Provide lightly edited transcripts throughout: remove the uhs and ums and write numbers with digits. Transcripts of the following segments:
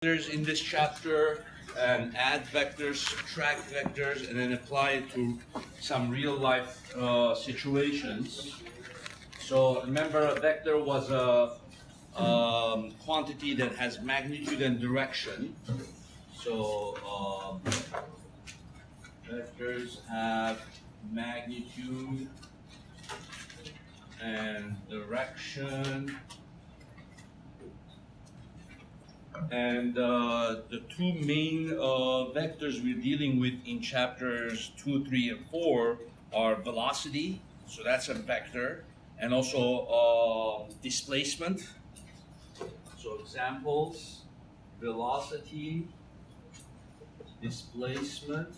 Vectors in this chapter and add vectors, subtract vectors, and then apply it to some real life situations. So remember, a vector was a quantity that has magnitude and direction. So vectors have magnitude and direction. And the two main vectors we're dealing with in chapters 2, 3, and 4 are velocity, so that's a vector, and also displacement. So examples, velocity, displacement.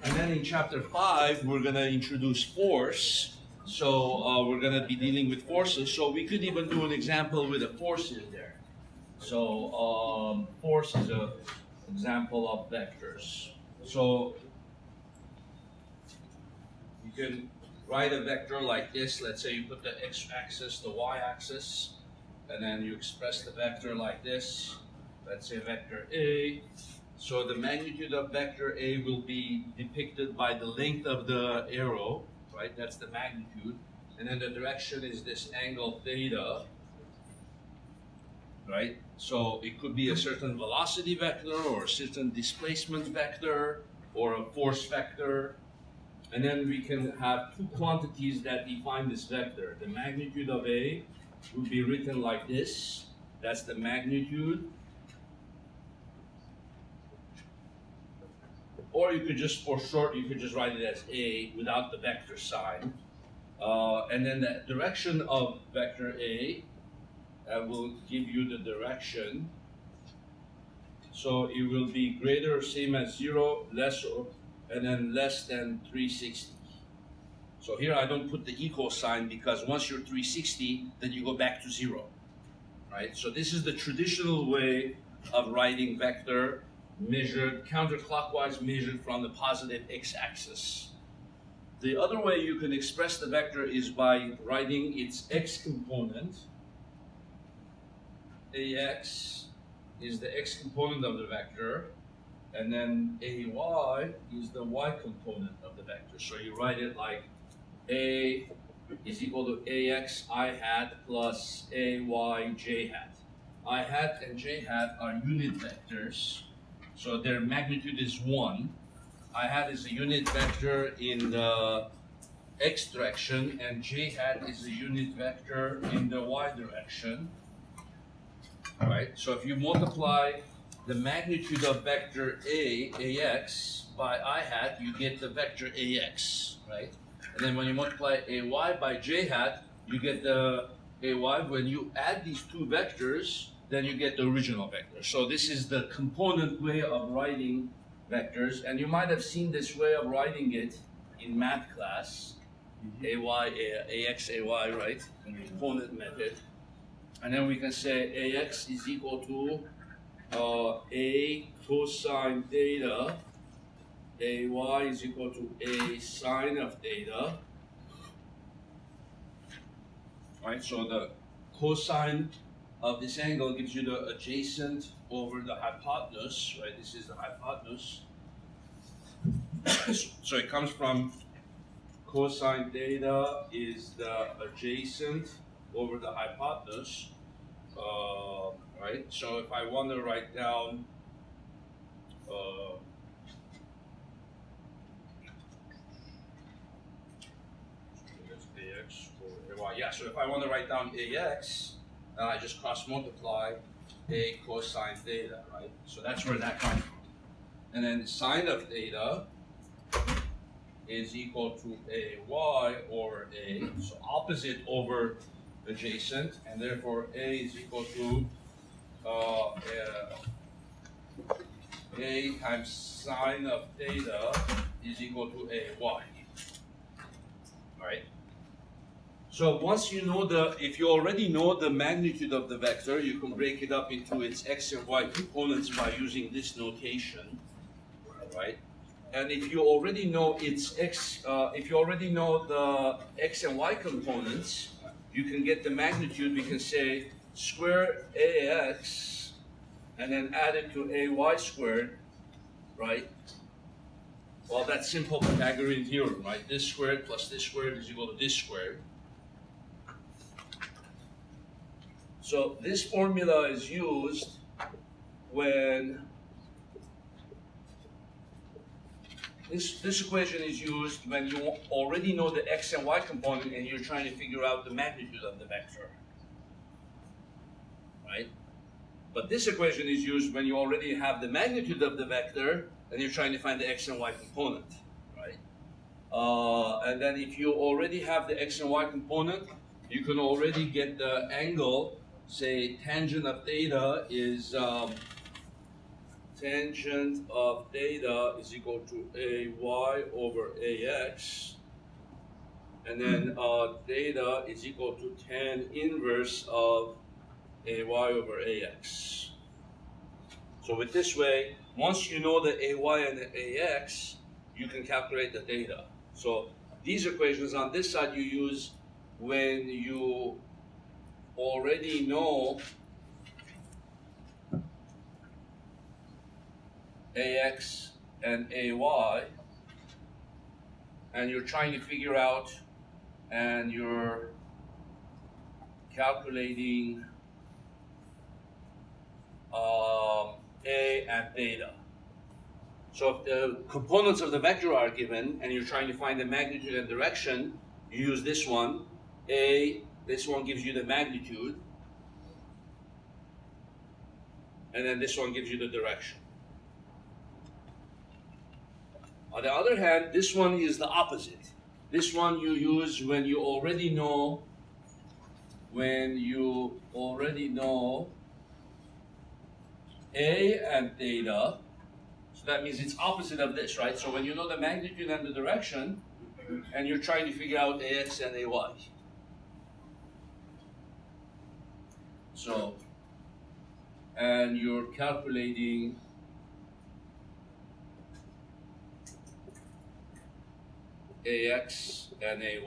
And then in chapter 5, we're going to introduce force. So we're going to be dealing with forces. So we could even do an example with a force in there. So force is an example of vectors. So you can write a vector like this. Let's say you put the x-axis, the y-axis, and then you express the vector like this. Let's say vector A. So the magnitude of vector A will be depicted by the length of the arrow. Right, that's the magnitude, and then the direction is this angle theta, right? So it could be a certain velocity vector or a certain displacement vector or a force vector, and then we can have two quantities that define this vector. The magnitude of A would be written like this. That's the magnitude. Or you could just, for short, you could just write it as A without the vector sign. And then the direction of vector A will give you the direction. So it will be greater or same as 0, less or, and then less than 360. So here I don't put the equal sign because once you're 360, then you go back to 0. Right? So this is the traditional way of writing vector, measured counterclockwise, measured from the positive x-axis. The other way you can express the vector is by writing its x component. Ax is the x component of the vector, and then ay is the y component of the vector. So you write it like a is equal to ax I hat plus ay j hat. I hat and j hat are unit vectors. So their magnitude is 1. I hat is a unit vector in the x direction, and j hat is a unit vector in the y direction. Right? So if you multiply the magnitude of vector ax, by I hat, you get the vector ax, right? And then when you multiply ay by j hat, you get the ay. When you add these two vectors, then you get the original vector. So this is the component way of writing vectors, and you might have seen this way of writing it in math class, ax, ay, right? Component method. And then we can say ax is equal to a cosine theta, ay is equal to a sine of theta. Right, so the cosine of this angle gives you the adjacent over the hypotenuse, right? This is the hypotenuse. So it comes from cosine theta is the adjacent over the hypotenuse, right? So if I want to write down ax or ay, yeah. So if I want to write down ax, I just cross multiply a cosine theta, right? So that's where that comes from. And then sine of theta is equal to ay or a, so opposite over adjacent, and therefore a is equal to a times sine of theta is equal to ay. All right? So once you know if you already know the magnitude of the vector, you can break it up into its x and y components by using this notation, right? And if you already know its x, if you already know the x and y components, you can get the magnitude. We can say square ax and then add it to ay squared, right? Well, that's simple Pythagorean theorem, right? This squared plus this squared is equal to this squared. So this formula is used when this equation is used when you already know the x and y component and you're trying to figure out the magnitude of the vector, right? But this equation is used when you already have the magnitude of the vector and you're trying to find the x and y component, right? And then if you already have the x and y component, you can already get the angle. Say tangent of theta is equal to ay over ax, and then theta is equal to tan inverse of ay over ax. So with this way, once you know the ay and the ax, you can calculate the theta. So these equations on this side you use when you already know ax and ay, and you're trying to figure out, and you're calculating a and theta. So if the components of the vector are given, and you're trying to find the magnitude and direction, you use this one. This one gives you the magnitude, and then this one gives you the direction. On the other hand, this one is the opposite. This one you use when you already know a and theta. So that means it's opposite of this, right? So when you know the magnitude and the direction, and you're trying to figure out ax and ay. So, and you're calculating ax and ay,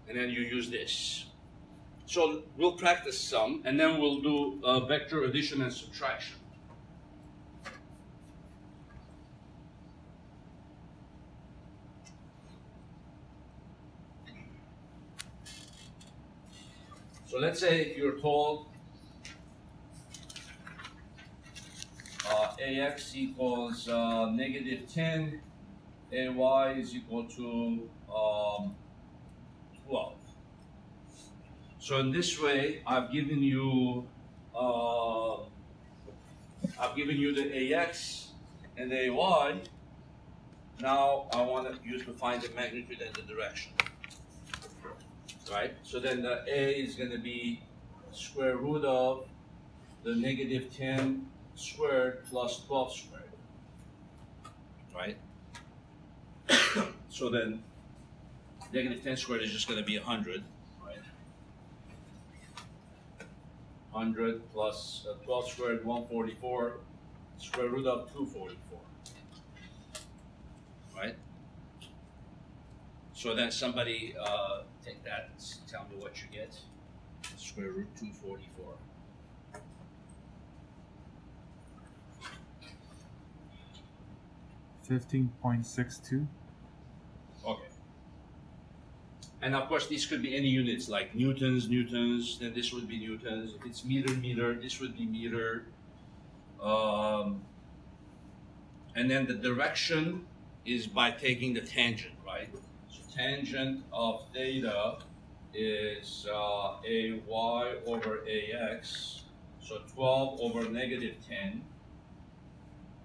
and then you use this. So we'll practice some, and then we'll do vector addition and subtraction. So let's say if you're told ax equals negative 10, ay is equal to 12. So in this way, I've given you the ax and the ay. Now I want you to find the magnitude and the direction. Right? So then the a is going to be square root of the negative 10 squared plus 12 squared. Right? So then negative 10 squared is just going to be 100. Right? 100 plus 12 squared, 144, square root of 244. Right? So then somebody take that and tell me what you get. Square root 244. $15.62. Okay. And of course, these could be any units like newtons, then this would be newtons. If it's meter, this would be meter. And then the direction is by taking the tangent, right? So tangent of theta is ay over ax. So 12 over negative 10.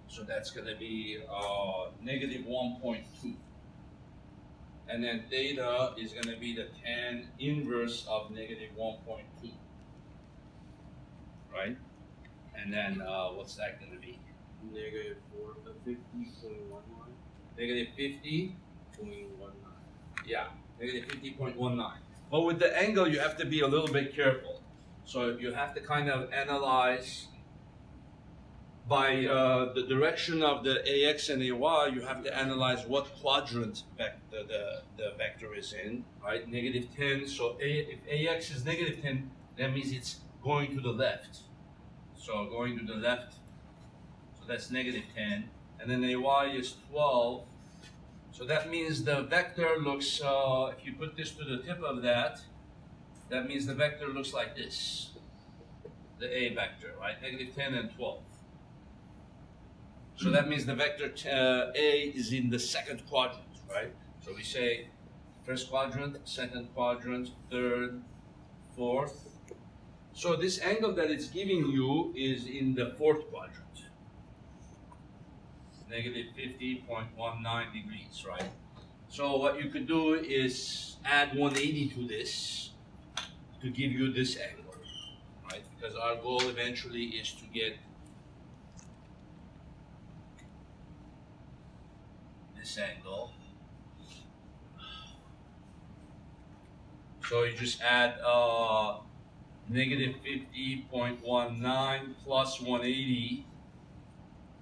So that's going to be negative 1.2. And then theta is going to be the tan inverse of negative 1.2. Right? And then what's that going to be? Negative 50.19. Negative 50.19. 0.19. Yeah, negative 50.19. But with the angle, you have to be a little bit careful. So you have to kind of analyze by the direction of the ax and ay, you have to analyze what quadrant the vector is in, right? Negative 10, so if ax is negative 10, that means it's going to the left. So going to the left, so that's negative 10. And then AY is 12. So that means the vector looks, if you put this to the tip of that, that means the vector looks like this. The A vector, right? Negative 10 and 12. So that means the vector A is in the second quadrant, right? So we say first quadrant, second quadrant, third, fourth. So this angle that it's giving you is in the fourth quadrant. Negative 50.19 degrees, right? So what you could do is add 180 to this to give you this angle, right? Because our goal eventually is to get this angle. So you just add negative 50.19 plus 180,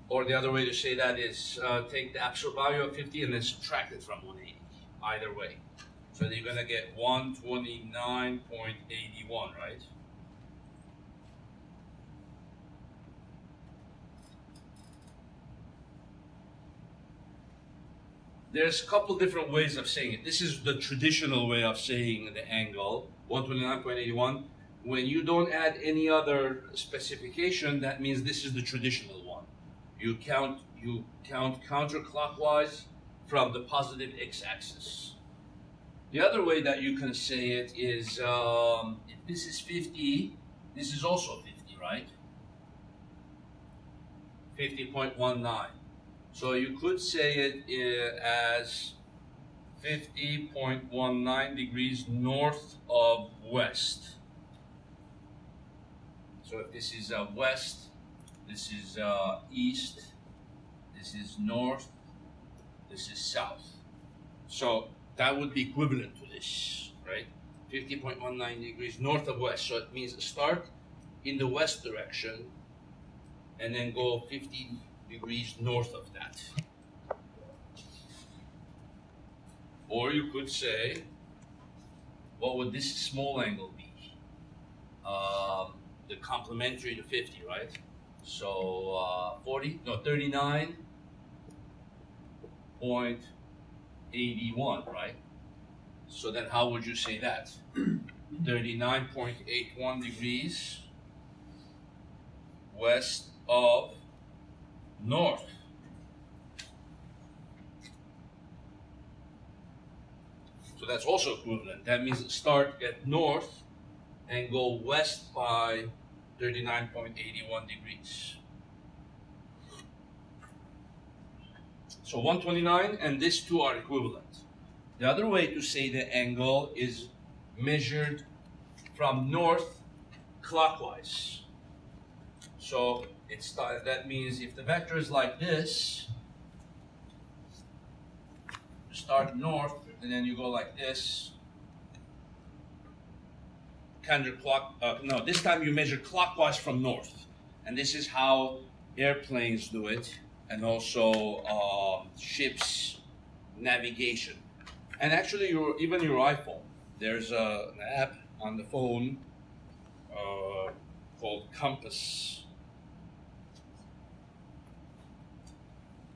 or the other way to say that is take the absolute value of 50 and then subtract it from 180, either way. So you're gonna get 129.81, right? There's a couple different ways of saying it. This is the traditional way of saying the angle, 129.81. When you don't add any other specification, that means this is the traditional one. You count counterclockwise from the positive x-axis. The other way that you can say it is, if this is 50, this is also 50, right? 50.19. So you could say it as 50.19 degrees north of west. So if this is west, this is east, this is north, this is south. So that would be equivalent to this, right? 50.19 degrees north of west. So it means start in the west direction and then go 50 degrees north of that. Or you could say, what would this small angle be? The complementary to 50, right? So 39.81, right? So then how would you say that? 39.81 degrees west of north. So that's also equivalent. That means start at north and go west by 39.81 degrees. So 129 and these two are equivalent. The other way to say the angle is measured from north clockwise. So that means if the vector is like this, you start north and then you go like this. This time you measure clockwise from north, and this is how airplanes do it, and also ships navigation, and actually even your iPhone. There's an app on the phone called Compass.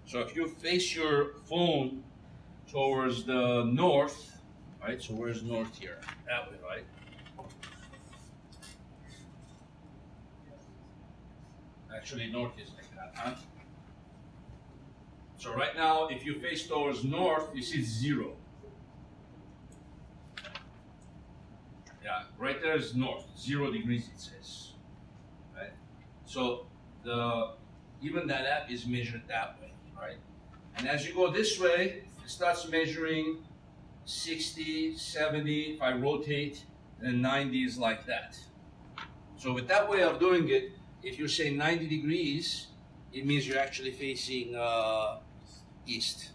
So if you face your phone towards the north, right? So where's north here? That way, right? Actually, north is like that, huh? So right now, if you face towards north, you see it's 0. Yeah, right there is north, 0 degrees it says, right? So even that app is measured that way, right? And as you go this way, it starts measuring 60, 70, if I rotate, and 90 is like that. So with that way of doing it, if you say 90 degrees, it means you're actually facing east,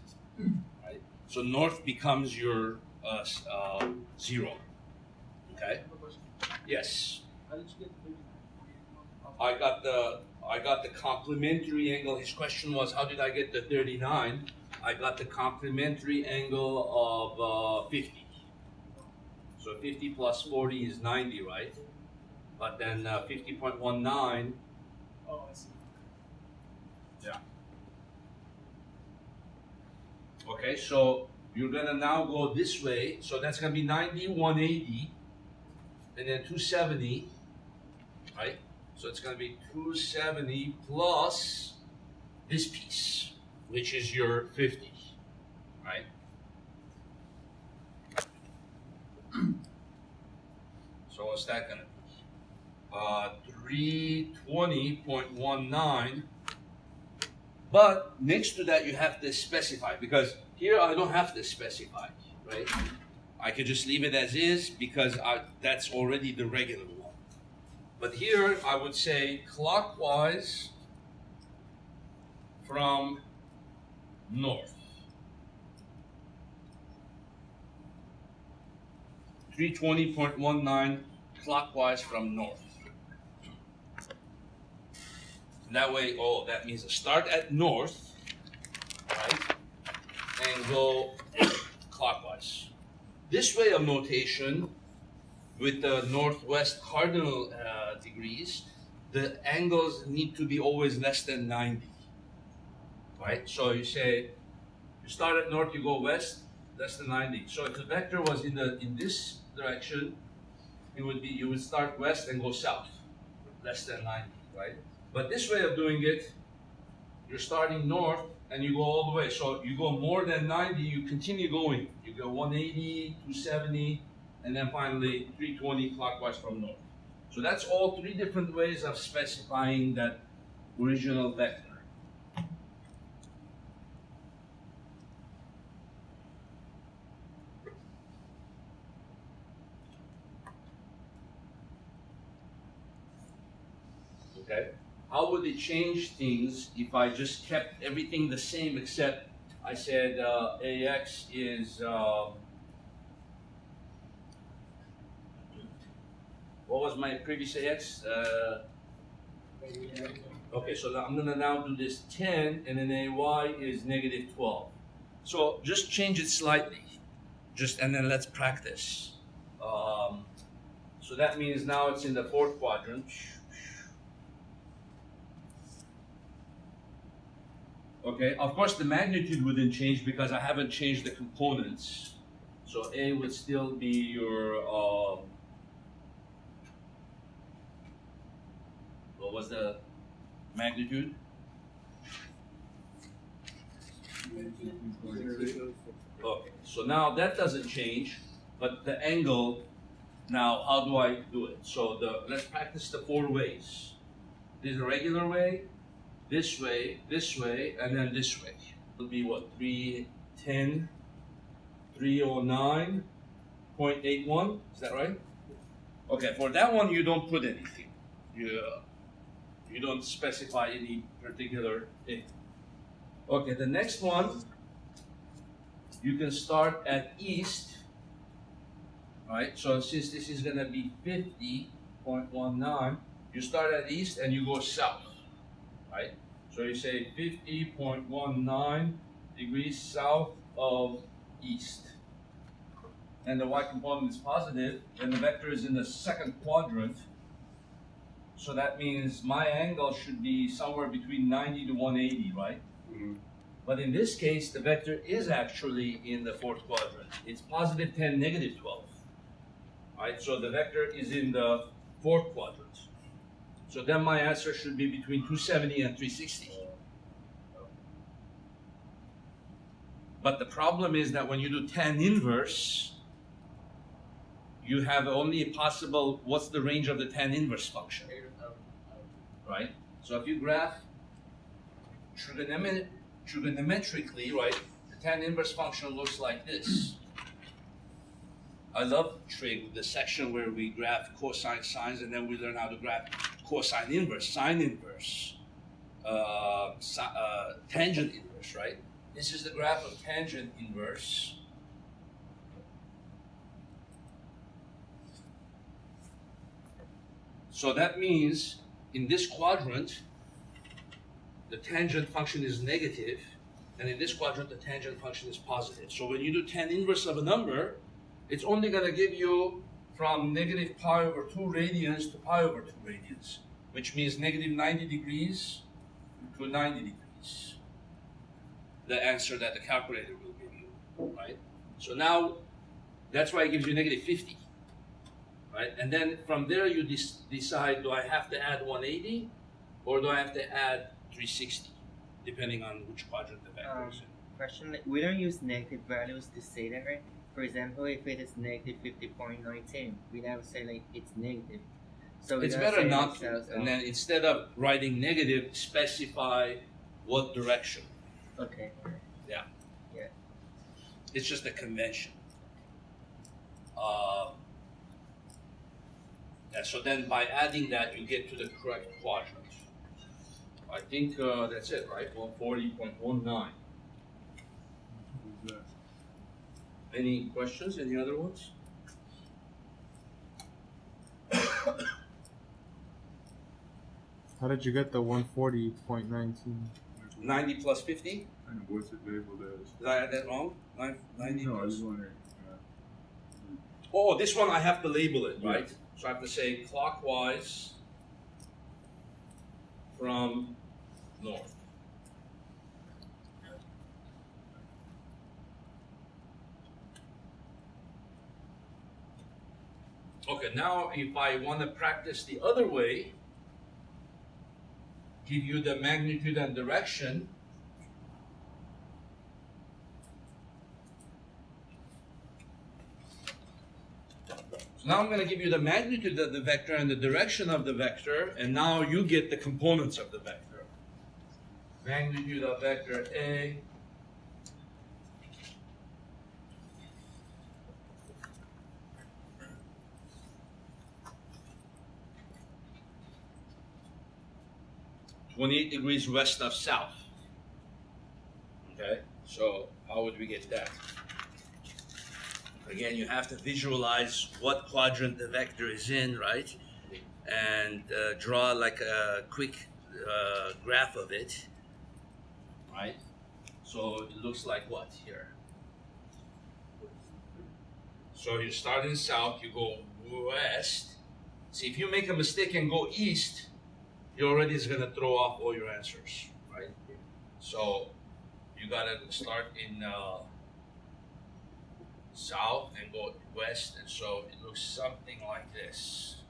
right? So north becomes your 0. Okay. Yes. How did you get 39? I got the complementary angle. His question was, how did I get the 39? I got the complementary angle of 50. So 50 plus 40 is 90, right? but then 50.19. Oh, I see. Okay, so you're gonna now go this way. So that's gonna be 90, 180, and then 270, right? So it's gonna be 270 plus this piece, which is your 50, right? So what's that gonna be? 320.19. But next to that, you have to specify, because here I don't have to specify, right? I could just leave it as is because that's already the regular one. But here I would say clockwise from north. 320.19 clockwise from north. That way, that means start at north, right, and go clockwise. This way of notation, with the northwest cardinal degrees, the angles need to be always less than 90, right? So you say, you start at north, you go west, less than 90. So if the vector was in this direction, you would start west and go south, less than 90, right? But this way of doing it, you're starting north and you go all the way. So you go more than 90, you continue going. You go 180, 270, and then finally 320 clockwise from north. So that's all three different ways of specifying that original vector. Okay? How would it change things if I just kept everything the same except I said AX is, what was my previous AX? Okay, so I'm gonna now do this 10 and then AY is negative 12. So just change it slightly, and then let's practice. So that means now it's in the fourth quadrant. Okay, of course the magnitude wouldn't change because I haven't changed the components. So A would still be your, what was the magnitude? Okay, so now that doesn't change, but the angle, now how do I do it? So let's practice the four ways. There's a regular way, this way, and then this way. It'll be what, 310, 309.81, is that right? Okay, for that one you don't put anything. You don't specify any particular thing. Okay, the next one, you can start at east, right? So since this is gonna be 50.19, you start at east and you go south. Right? So you say 50.19 degrees south of east. And the y component is positive, and the vector is in the second quadrant. So that means my angle should be somewhere between 90 to 180, right? Mm-hmm. But in this case, the vector is actually in the fourth quadrant. It's positive 10, negative 12. Right? So the vector is in the fourth quadrant. So then my answer should be between 270 and 360. But the problem is that when you do tan inverse, you have only a possible, what's the range of the tan inverse function? Right? So if you graph trigonometrically, right, the tan inverse function looks like this. I love trig, the section where we graph cosine sines and then we learn how to graph cosine inverse, sine inverse, tangent inverse, right? This is the graph of tangent inverse. So that means in this quadrant, the tangent function is negative, and in this quadrant, the tangent function is positive. So when you do tan inverse of a number, it's only going to give you from negative pi over 2 radians to pi over 2 radians, which means negative 90 degrees to 90 degrees. The answer that the calculator will give you, right? So now, that's why it gives you negative 50, right? And then from there you decide, do I have to add 180 or do I have to add 360, depending on which quadrant the vector is in. Question, we don't use negative values to say that, right? For example, if it is negative 50.19, we never say like it's negative. So It's better not to. And then instead of writing negative, specify what direction. Okay. Yeah. Yeah. It's just a convention. And so then by adding that, you get to the correct quadrant. I think that's it, right? 140.19. Any questions? Any other ones? How did you get the 140.19? 90 plus 50? And what's it labeled as? Did I add that wrong? 90 No, I plus. was wondering. Oh, this one I have to label it, right? So I have to say clockwise from north. Okay, now if I want to practice the other way, give you the magnitude and direction. So now I'm going to give you the magnitude of the vector and the direction of the vector, and now you get the components of the vector. Magnitude of vector A, (28 degrees west of south). Okay, so how would we get that? Again, you have to visualize what quadrant the vector is in, right? And draw like a quick graph of it, right? So it looks like what here? So you start in south, you go west. See, if you make a mistake and go east, you already is gonna throw off all your answers, right? So you gotta start in south and go west, and so it looks something like this.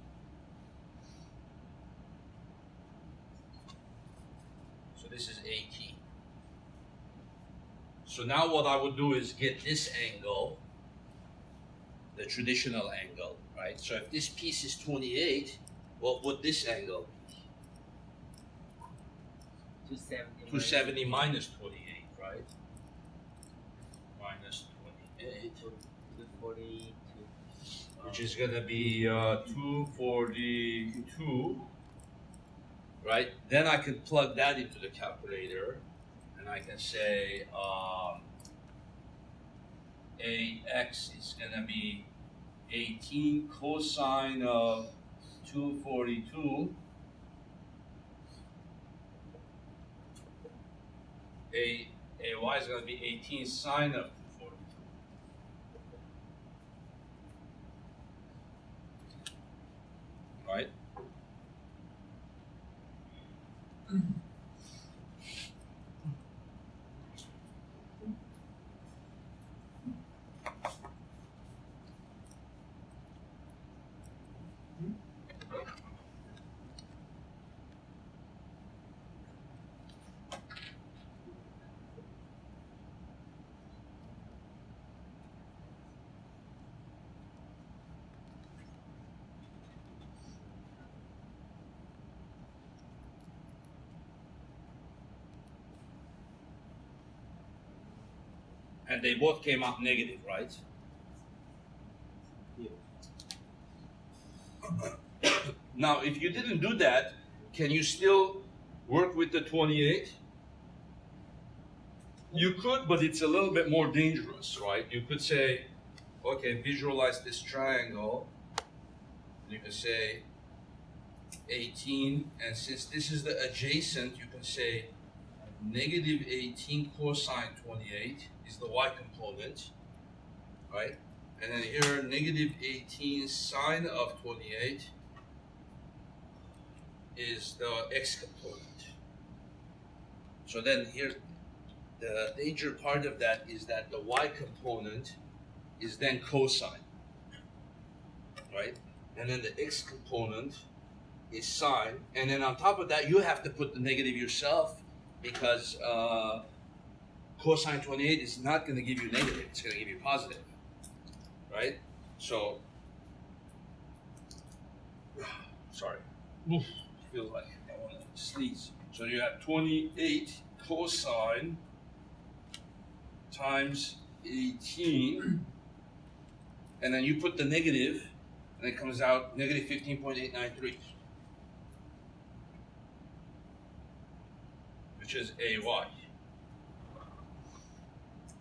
So this is AT. So now what I would do is get this angle, the traditional angle, right? So if this piece is 28, what would this angle be? 270. 270 minus 28, right? Minus 28. 242. Which is gonna be 242, right? Then I can plug that into the calculator, and I can say AX is gonna be 18 cosine of 242. AY is gonna be 18 sine of 242. Right? And they both came out negative, right? Yeah. Now, if you didn't do that, can you still work with the 28? You could, but it's a little bit more dangerous, right? You could say, okay, visualize this triangle. You can say 18, and since this is the adjacent, you can say negative 18 cosine 28 is the y component, right? And then here, negative 18 sine of 28 is the x component. So then here, the danger part of that is that the y component is then cosine, right? And then the x component is sine. And then on top of that, you have to put the negative yourself because cosine 28 is not going to give you negative, it's going to give you positive, right? So, sorry, oof, feels like I want to sneeze. So you have 28 cosine times 18, and then you put the negative, and it comes out negative 15.893, which is AY.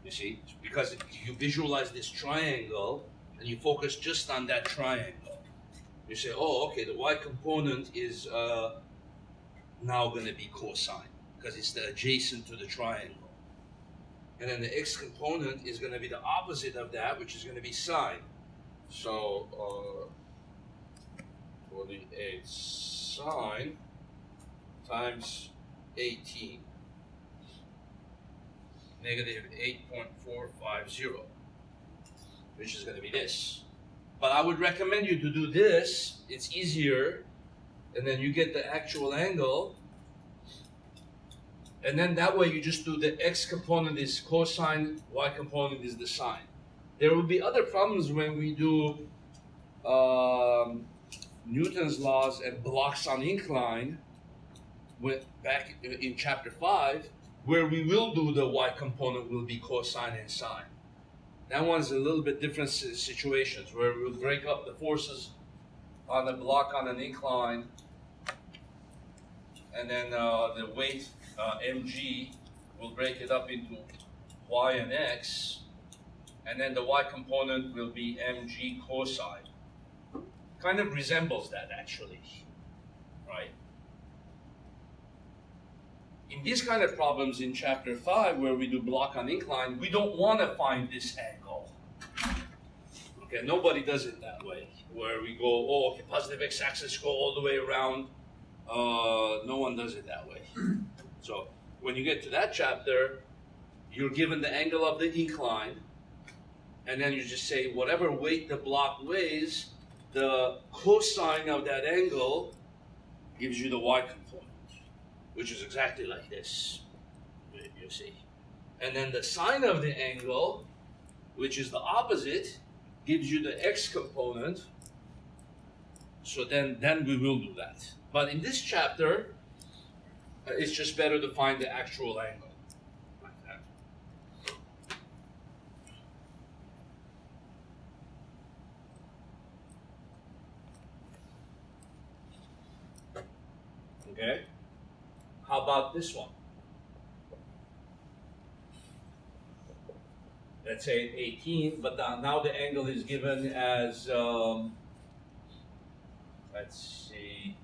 You see, because you visualize this triangle and you focus just on that triangle. You say, oh, okay, the y component is now going to be cosine because it's the adjacent to the triangle. And then the x component is going to be the opposite of that, which is going to be sine. So 48 sine times 18. Negative 8.450, which is going to be this. But I would recommend you to do this. It's easier, and then you get the actual angle, and then that way you just do the x component is cosine, y component is the sine. There will be other problems when we do Newton's laws and blocks on incline back in chapter 5, where we will do the y component will be cosine and sine. That one's a little bit different situations where we'll break up the forces on the block on an incline, and then the weight mg will break it up into y and x, and then the y component will be mg cosine. Kind of resembles that actually, right? In these kind of problems in chapter 5 where we do block on incline, we don't want to find this angle. Okay, nobody does it that way, where we go, oh, okay, positive x-axis go all the way around. No one does it that way. So when you get to that chapter, you're given the angle of the incline, and then you just say whatever weight the block weighs, the cosine of that angle gives you the y component, which is exactly like this, you see. And then the sine of the angle, which is the opposite, gives you the x component. So then we will do that. But in this chapter, it's just better to find the actual angle, like that. Okay? How about this one? Let's say 18, but now the angle is given as, let's see,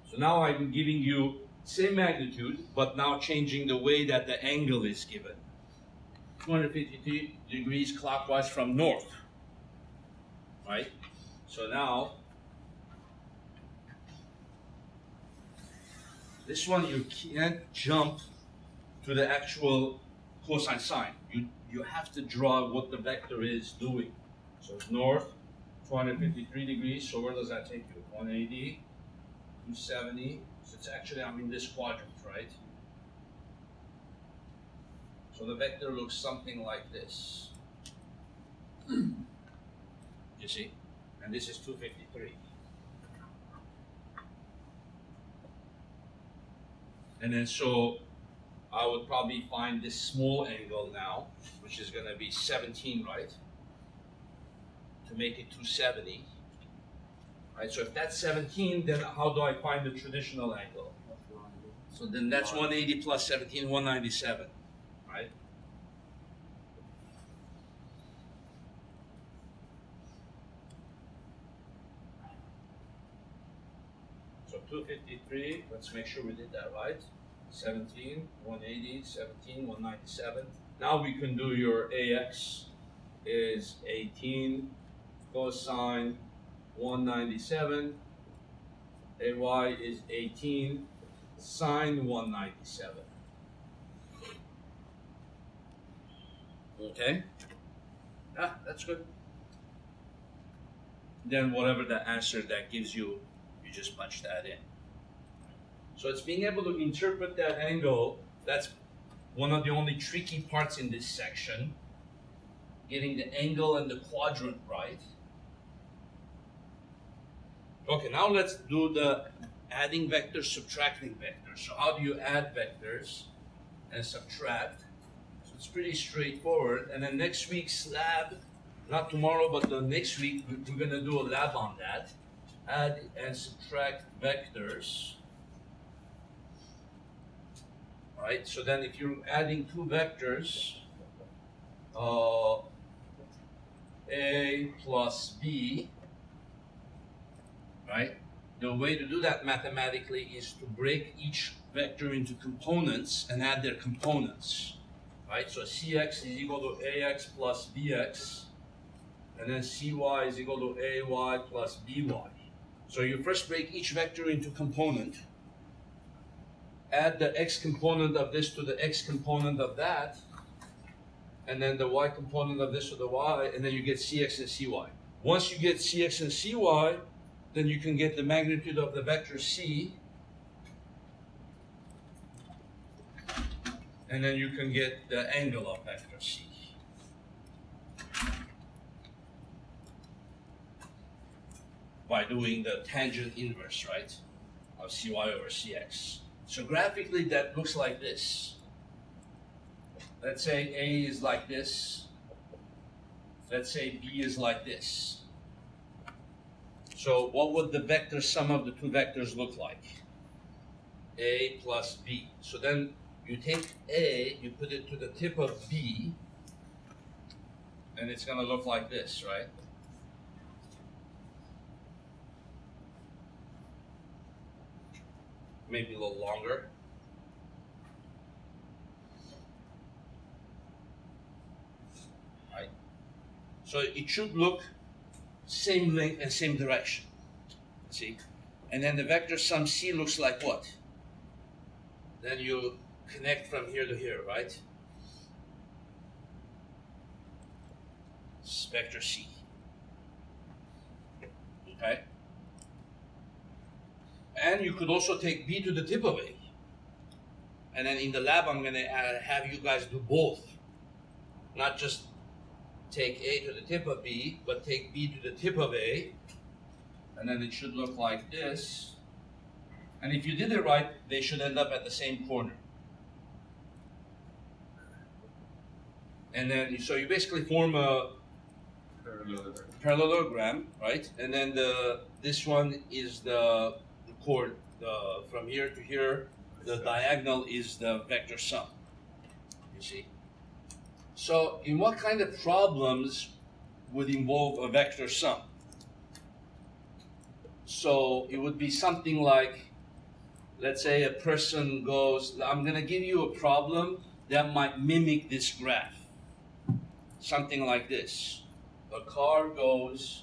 so now I'm giving you same magnitude, but now changing the way that the angle is given. 253 degrees clockwise from north, right? So now, this one you can't jump to the actual cosine sine. You have to draw what the vector is doing. So it's north, 253 degrees, so where does that take you? 180, 270, so it's actually, I'm in this quadrant, right? So the vector looks something like this. You see? And this is 253. And then so I would probably find this small angle now, which is going to be 17, right? To make it 270. Right, so if that's 17, then how do I find the traditional angle? So then that's 180 plus 17, 197, right? 253. Let's make sure we did that right. 17, 180, 17, 197. Now we can do your AX is 18 cosine 197. AY is 18 sine 197. Okay? Ah, that's good. Then whatever the answer that gives you, you just punch that in. So it's being able to interpret that angle. That's one of the only tricky parts in this section. Getting the angle and the quadrant right. Okay, now let's do the adding vectors, subtracting vectors. So how do you add vectors and subtract? So it's pretty straightforward. And then next week's lab, not tomorrow, but the next week, we're gonna do a lab on that. Add and subtract vectors. Right, so then if you're adding two vectors, A plus B, right? The way to do that mathematically is to break each vector into components and add their components, right? So Cx is equal to Ax plus Bx, and then Cy is equal to Ay plus By. So you first break each vector into component, add the x component of this to the x component of that, and then the y component of this to the y, and then you get Cx and Cy. Once you get Cx and Cy, then you can get the magnitude of the vector C, and then you can get the angle of vector C. By doing the tangent inverse, right, of Cy over Cx. So graphically, that looks like this. Let's say A is like this. Let's say B is like this. So what would the vector sum of the two vectors look like? A plus B. So then you take A, you put it to the tip of B, and it's going to look like this, right? Maybe a little longer. Right? So it should look same length and same direction. See? And then the vector sum C looks like what? Then you connect from here to here, right? It's vector C. Okay? And you could also take B to the tip of A. And then in the lab, I'm going to have you guys do both. Not just take A to the tip of B, but take B to the tip of A. And then it should look like this. And if you did it right, they should end up at the same corner. And then, so you basically form a parallelogram, right? And then this one is the chord, from here to here, the diagonal is the vector sum, you see? So in what kind of problems would involve a vector sum? So it would be something like, let's say a person goes, I'm going to give you a problem that might mimic this graph. Something like this. A car goes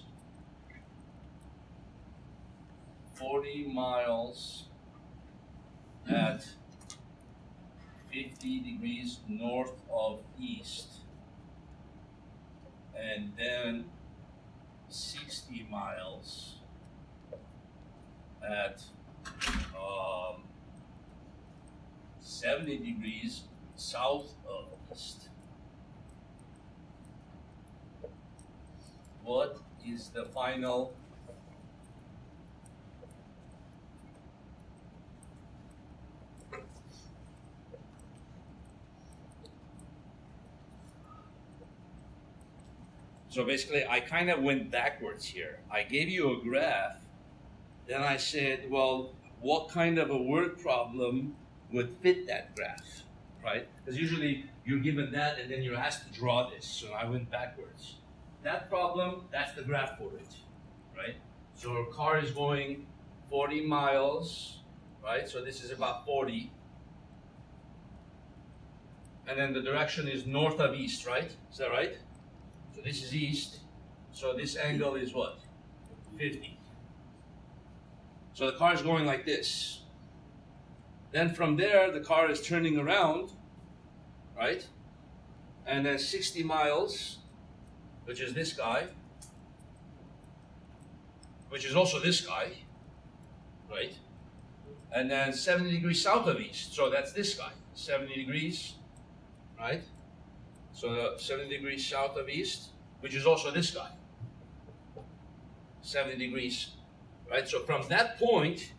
40 miles at 50 degrees north of east, and then 60 miles at 70 degrees south of east. What is the final So basically, I kind of went backwards here. I gave you a graph, then I said, well, what kind of a word problem would fit that graph, right? Because usually you're given that and then you're asked to draw this, so I went backwards. That problem, that's the graph for it, right? So a car is going 40 miles, right? So this is about 40. And then the direction is north of east, right? Is that right? So this is east. So this angle is what? 50. So the car is going like this. Then from there, the car is turning around, right? And then 60 miles, which is this guy, which is also this guy, right? And then 70 degrees south of east. So that's this guy, 70 degrees, right? So 70 degrees south of east, which is also this guy, 70 degrees, right? So from that point,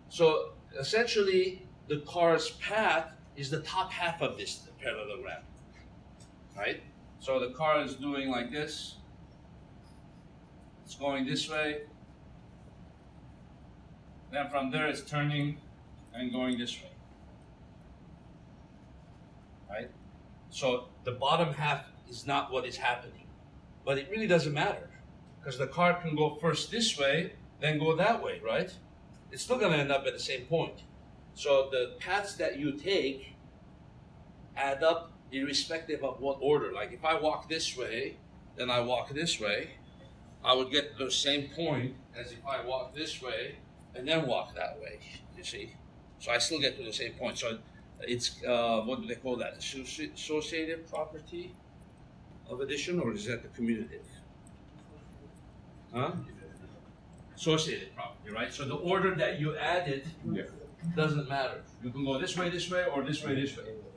so essentially the car's path is the top half of this parallelogram, right? So the car is doing like this. It's going this way. Then from there it's turning and going this way, right? So the bottom half is not what is happening, but it really doesn't matter because the car can go first this way, then go that way, right? It's still going to end up at the same point. So the paths that you take add up irrespective of what order. Like if I walk this way, then I walk this way, I would get to the same point as if I walk this way and then walk that way, you see? So I still get to the same point. So it's, what do they call that? Associative property of addition, or is that the commutative? Huh? Associative property, right? So the order that you add it doesn't matter. You can go this way, or this way,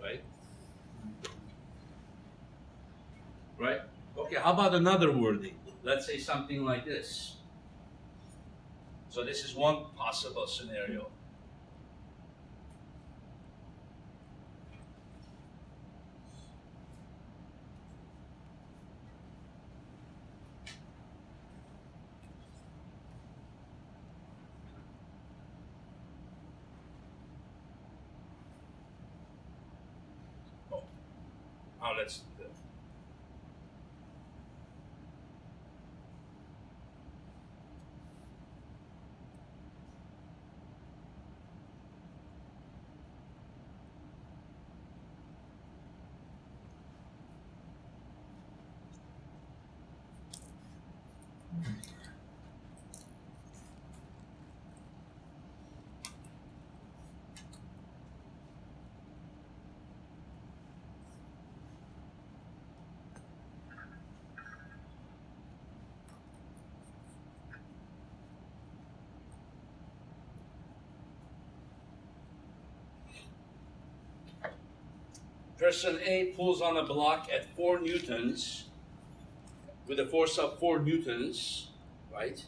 right? Right? Okay, how about another wording? Let's say something like this. So this is one possible scenario. Now let's person A pulls on a block at 4 newtons with a force of 4 newtons, right,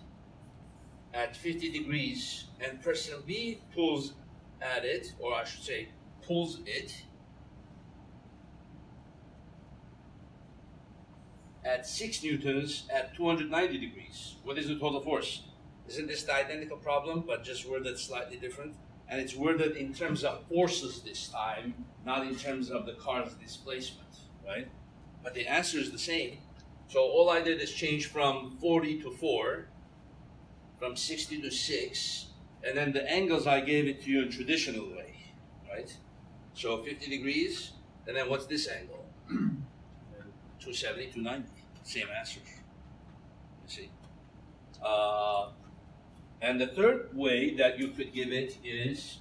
at 50 degrees, and person B pulls at it, or I should say pulls it at 6 newtons at 290 degrees. What is the total force? Isn't this the identical problem, but just worded slightly different? And it's worded in terms of forces this time, not in terms of the car's displacement, right? But the answer is the same. So all I did is change from 40 to 4, from 60 to 6, and then the angles I gave it to you in traditional way, right? So 50 degrees, and then what's this angle? 270, 290, same answer, you see. And the third way that you could give it is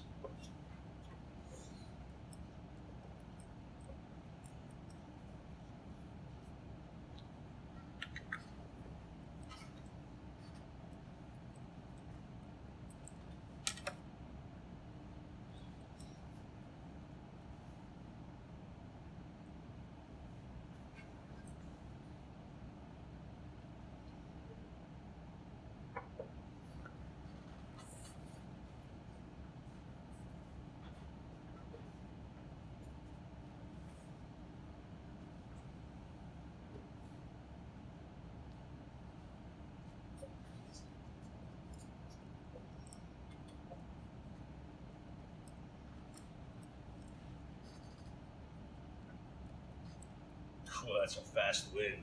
oh, that's a fast wind.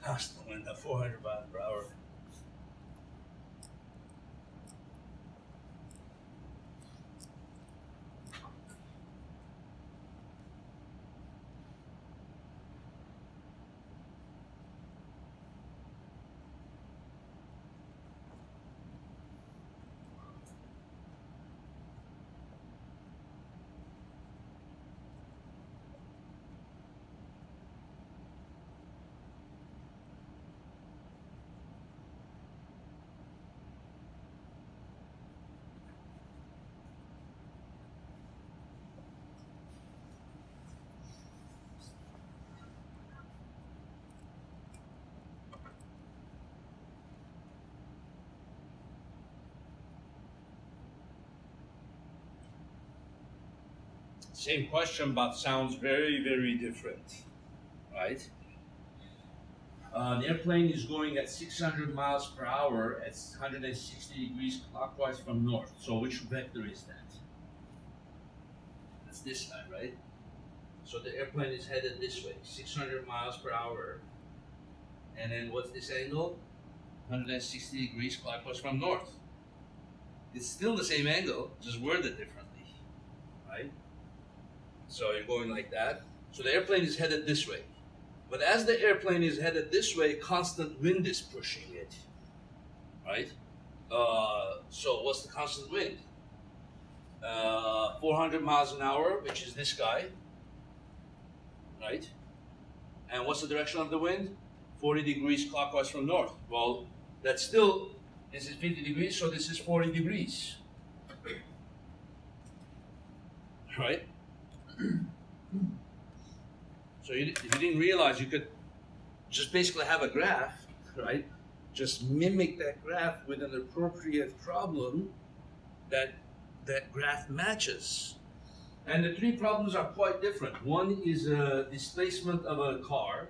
That's the wind at 400 miles per hour. Same question, but sounds very, very different, right? The airplane is going at 600 miles per hour at 160 degrees clockwise from north. So which vector is that? That's this guy, right? So the airplane is headed this way, 600 miles per hour. And then what's this angle? 160 degrees clockwise from north. It's still the same angle, just worded differently, right? So you're going like that. So the airplane is headed this way. But as the airplane is headed this way, constant wind is pushing it, right? So what's the constant wind? 400 miles an hour, which is this guy, right? And what's the direction of the wind? 40 degrees clockwise from north. Well, that's still, this is 50 degrees, so this is 40 degrees, right? So you didn't realize you could just basically have a graph, right? Just mimic that graph with an appropriate problem that graph matches. And the three problems are quite different. One is a displacement of a car,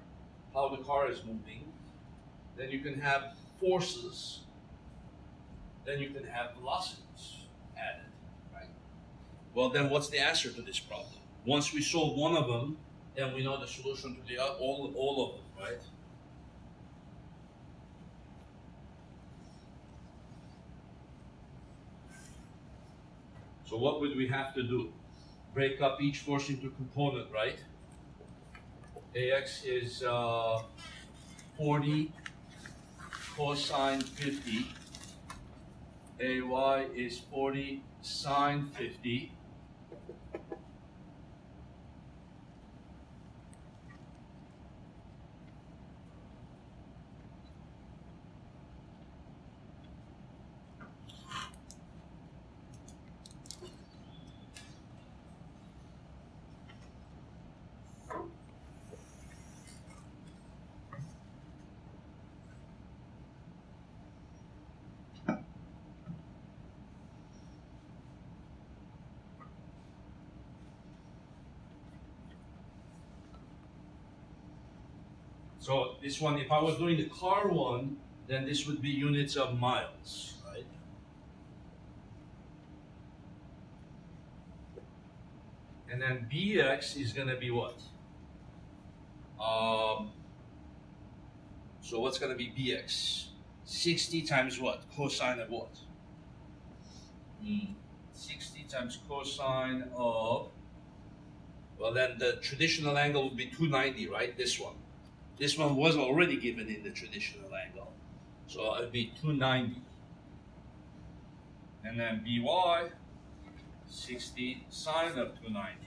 how the car is moving. Then you can have forces. Then you can have velocities added, right? Well, then what's the answer to this problem? Once we solve one of them, then we know the solution to the all of them, right? So what would we have to do? Break up each force into component, right? AX is 40 cosine 50. AY is 40 sine 50. So this one, if I was doing the car one, then this would be units of miles, right? And then BX is gonna be what? So what's gonna be BX? 60 times what? Cosine of what? 60 times cosine of, well then the traditional angle would be 290, right? This one. This one was already given in the traditional angle. So it would be 290. And then BY, 60 sine of 290.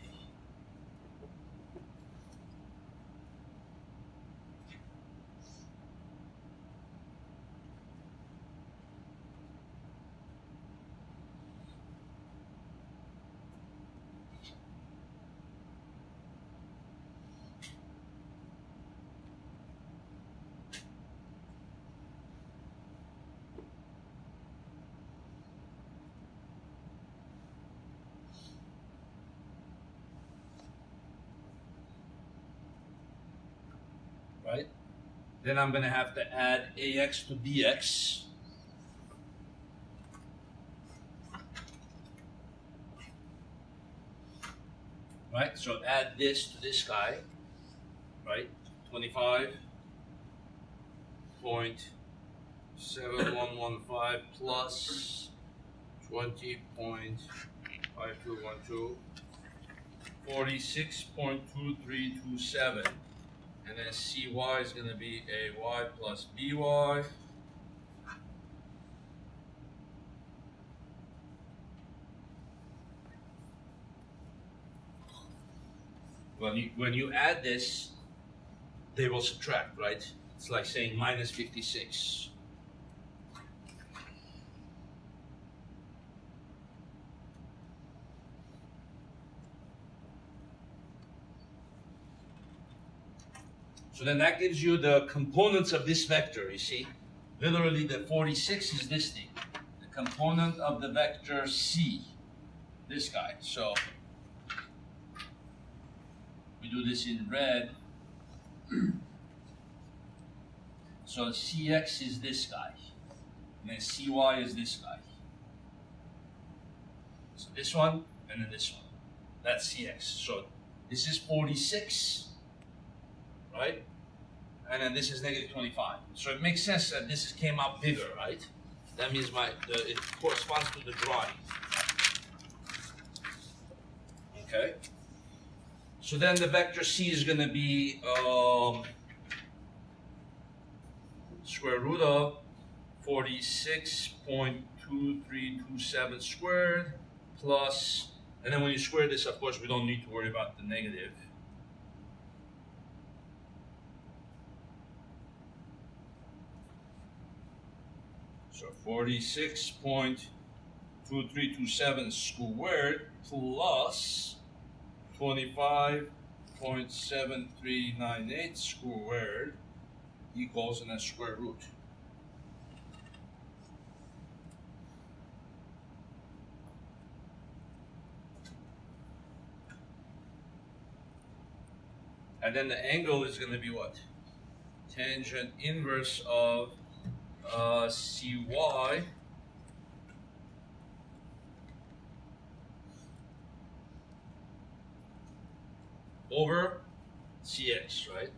Right? Then I'm going to have to add AX to BX. Right? So add this to this guy. Right? 25.7115 plus 20.5212. 46.2327. And then CY is going to be AY plus BY. When you add this, they will subtract, right? It's like saying minus 56. So then that gives you the components of this vector, you see? Literally the 46 is this thing. The component of the vector C, this guy. So do this in red, so Cx is this guy, and then Cy is this guy. So this one, and then this one. That's Cx. So this is 46, right? And then this is negative 25. So it makes sense that this came out bigger, right? That means it corresponds to the drawing. Okay. So then the vector C is going to be square root of 46.2327 squared plus, and then when you square this, of course, we don't need to worry about the negative. So 46.2327 squared plus 25.7398 squared equals, and then square root. And then the angle is going to be what? Tangent inverse of Cy over Cx, right?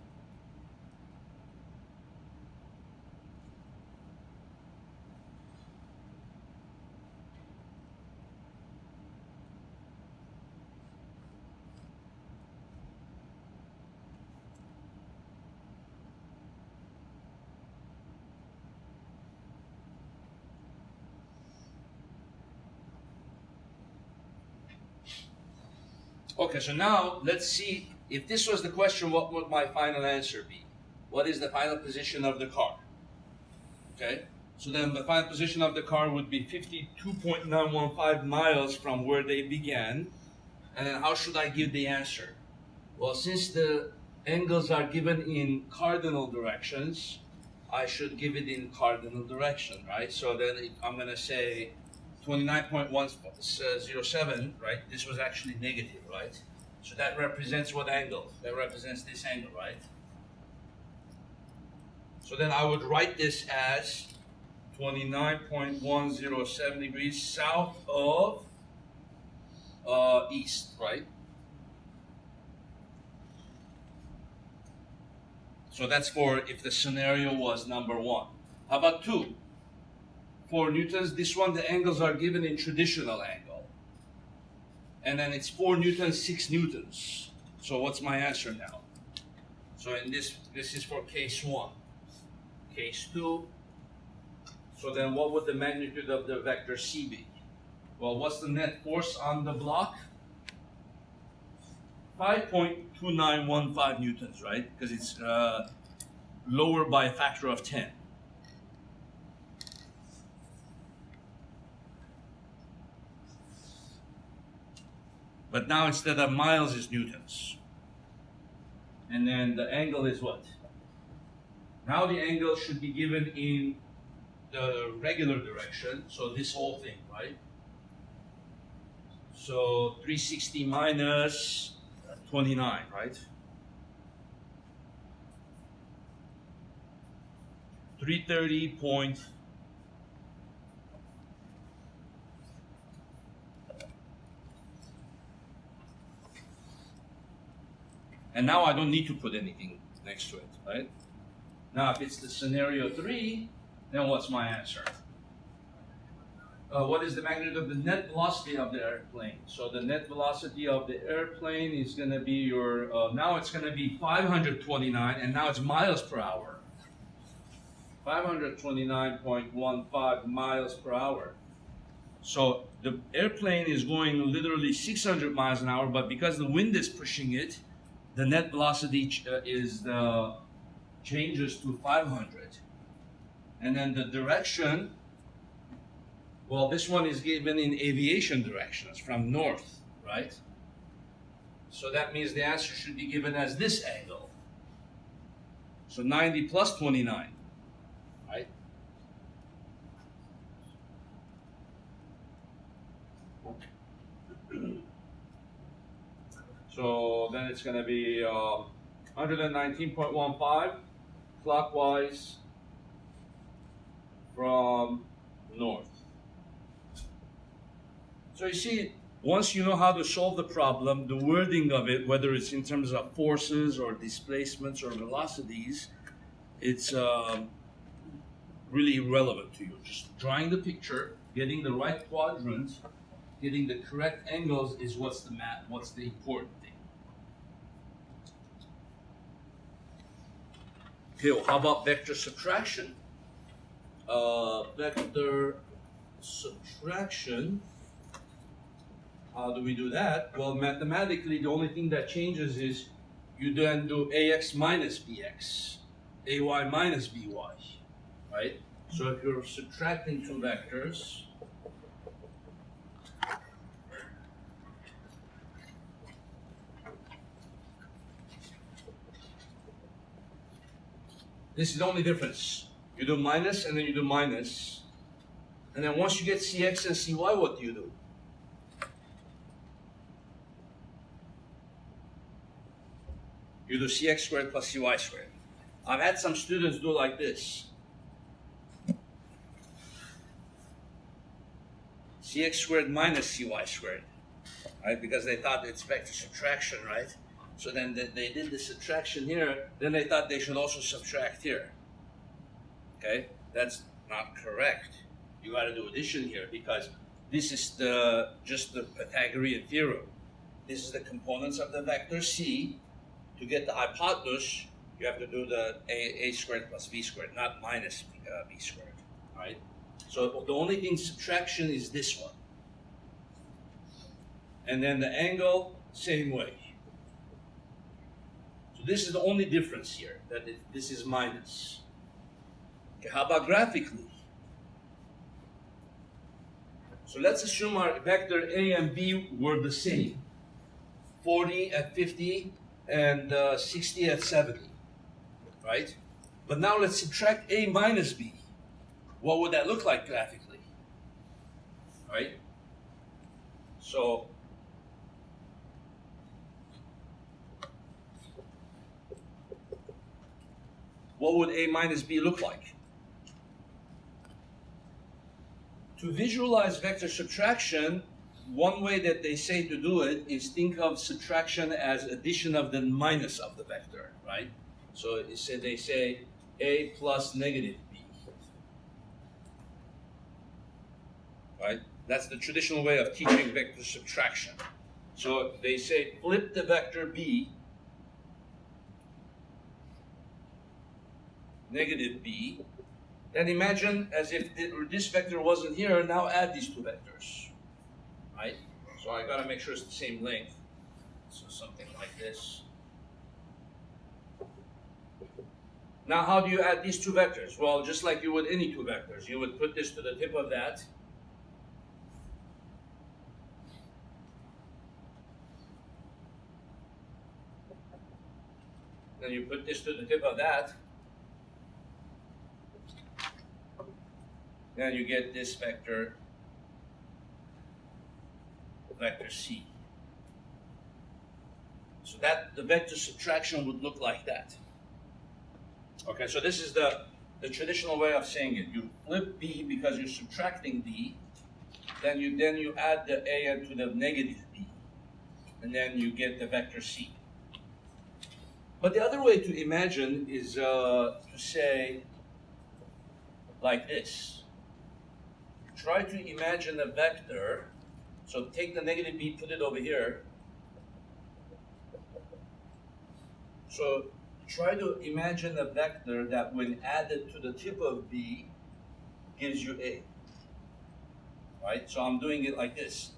Okay, so now let's see, if this was the question, what would my final answer be? What is the final position of the car? Okay, so then the final position of the car would be 52.915 miles from where they began. And then how should I give the answer? Well, since the angles are given in cardinal directions, I should give it in cardinal direction, right? So then I'm going to say 29.107, right? This was actually negative, right? So that represents what angle? That represents this angle, right? So then I would write this as 29.107 degrees south of east, right? So that's for if the scenario was number 1. How about 2? For newtons, this one, the angles are given in traditional angle. And then it's 4 newtons, 6 newtons. So what's my answer now? So in this is for case 1. Case 2. So then what would the magnitude of the vector C be? Well, what's the net force on the block? 5.2915 newtons, right? Because it's lower by a factor of 10. But now instead of miles is newtons. And then the angle is what? Now the angle should be given in the regular direction, so this whole thing, right? So 360 minus 29, right? 330 point. And now I don't need to put anything next to it, right? Now if it's the scenario 3, then what's my answer? What is the magnitude of the net velocity of the airplane? So the net velocity of the airplane is going to be your, now it's going to be 529, and now it's miles per hour. 529.15 miles per hour. So the airplane is going literally 600 miles an hour, but because the wind is pushing it, the net velocity changes to 500. And then the direction, well, this one is given in aviation directions from north, right? So that means the answer should be given as this angle. So 90 plus 29, right? So then it's going to be 119.15 clockwise from north. So you see, once you know how to solve the problem, the wording of it, whether it's in terms of forces or displacements or velocities, it's really irrelevant to you. Just drawing the picture, getting the right quadrants, getting the correct angles is what's the important thing. Okay, well, how about vector subtraction? Vector subtraction, how do we do that? Well, mathematically, the only thing that changes is you then do ax minus bx, ay minus by, right? So if you're subtracting two vectors, this is the only difference. You do minus and then you do minus. And then once you get cx and cy, what do you do? You do cx squared plus cy squared. I've had some students do like this. Cx squared minus cy squared, right? Because they thought it's vector subtraction, right? So then they did the subtraction here, then they thought they should also subtract here. Okay, that's not correct. You got to do addition here because this is just the Pythagorean theorem. This is the components of the vector c. To get the hypotenuse, you have to do the a squared plus b squared, not minus b squared, right? So the only thing subtraction is this one. And then the angle, same way. So this is the only difference here, that this is minus. Okay, how about graphically? So let's assume our vector a and b were the same. 40 at 50 and 60 at 70, right? But now let's subtract a minus b. What would that look like graphically, right? So what would a minus b look like? To visualize vector subtraction, one way that they say to do it is think of subtraction as addition of the minus of the vector, right? So they say a plus negative b, right? That's the traditional way of teaching vector subtraction. So they say flip the vector b, negative b, then imagine as if this vector wasn't here, now add these two vectors, right? So I gotta make sure it's the same length. So something like this. Now how do you add these two vectors? Well, just like you would any two vectors. You would put this to the tip of that. Then you put this to the tip of that. Then you get this vector, vector c. So that the vector subtraction would look like that. Okay, so this is the traditional way of saying it. You flip b because you're subtracting b, then you add the a to the negative b, and then you get the vector c. But the other way to imagine is to say like this. Try to imagine a vector. So take the negative b, put it over here. So try to imagine a vector that when added to the tip of b gives you a. Right? So I'm doing it like this.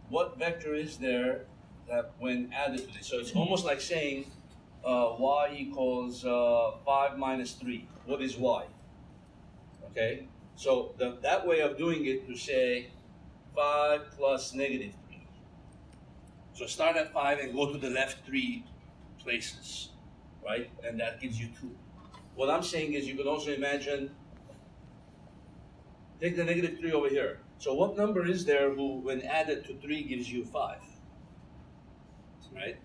What vector is there that when added to this? So it's almost like saying y equals 5 minus 3. What is y? Okay? So that way of doing it to say 5 plus negative 3. So start at 5 and go to the left 3 places, right? And that gives you 2. What I'm saying is you can also imagine, take the negative 3 over here. So what number is there who, when added to 3, gives you 5? Right?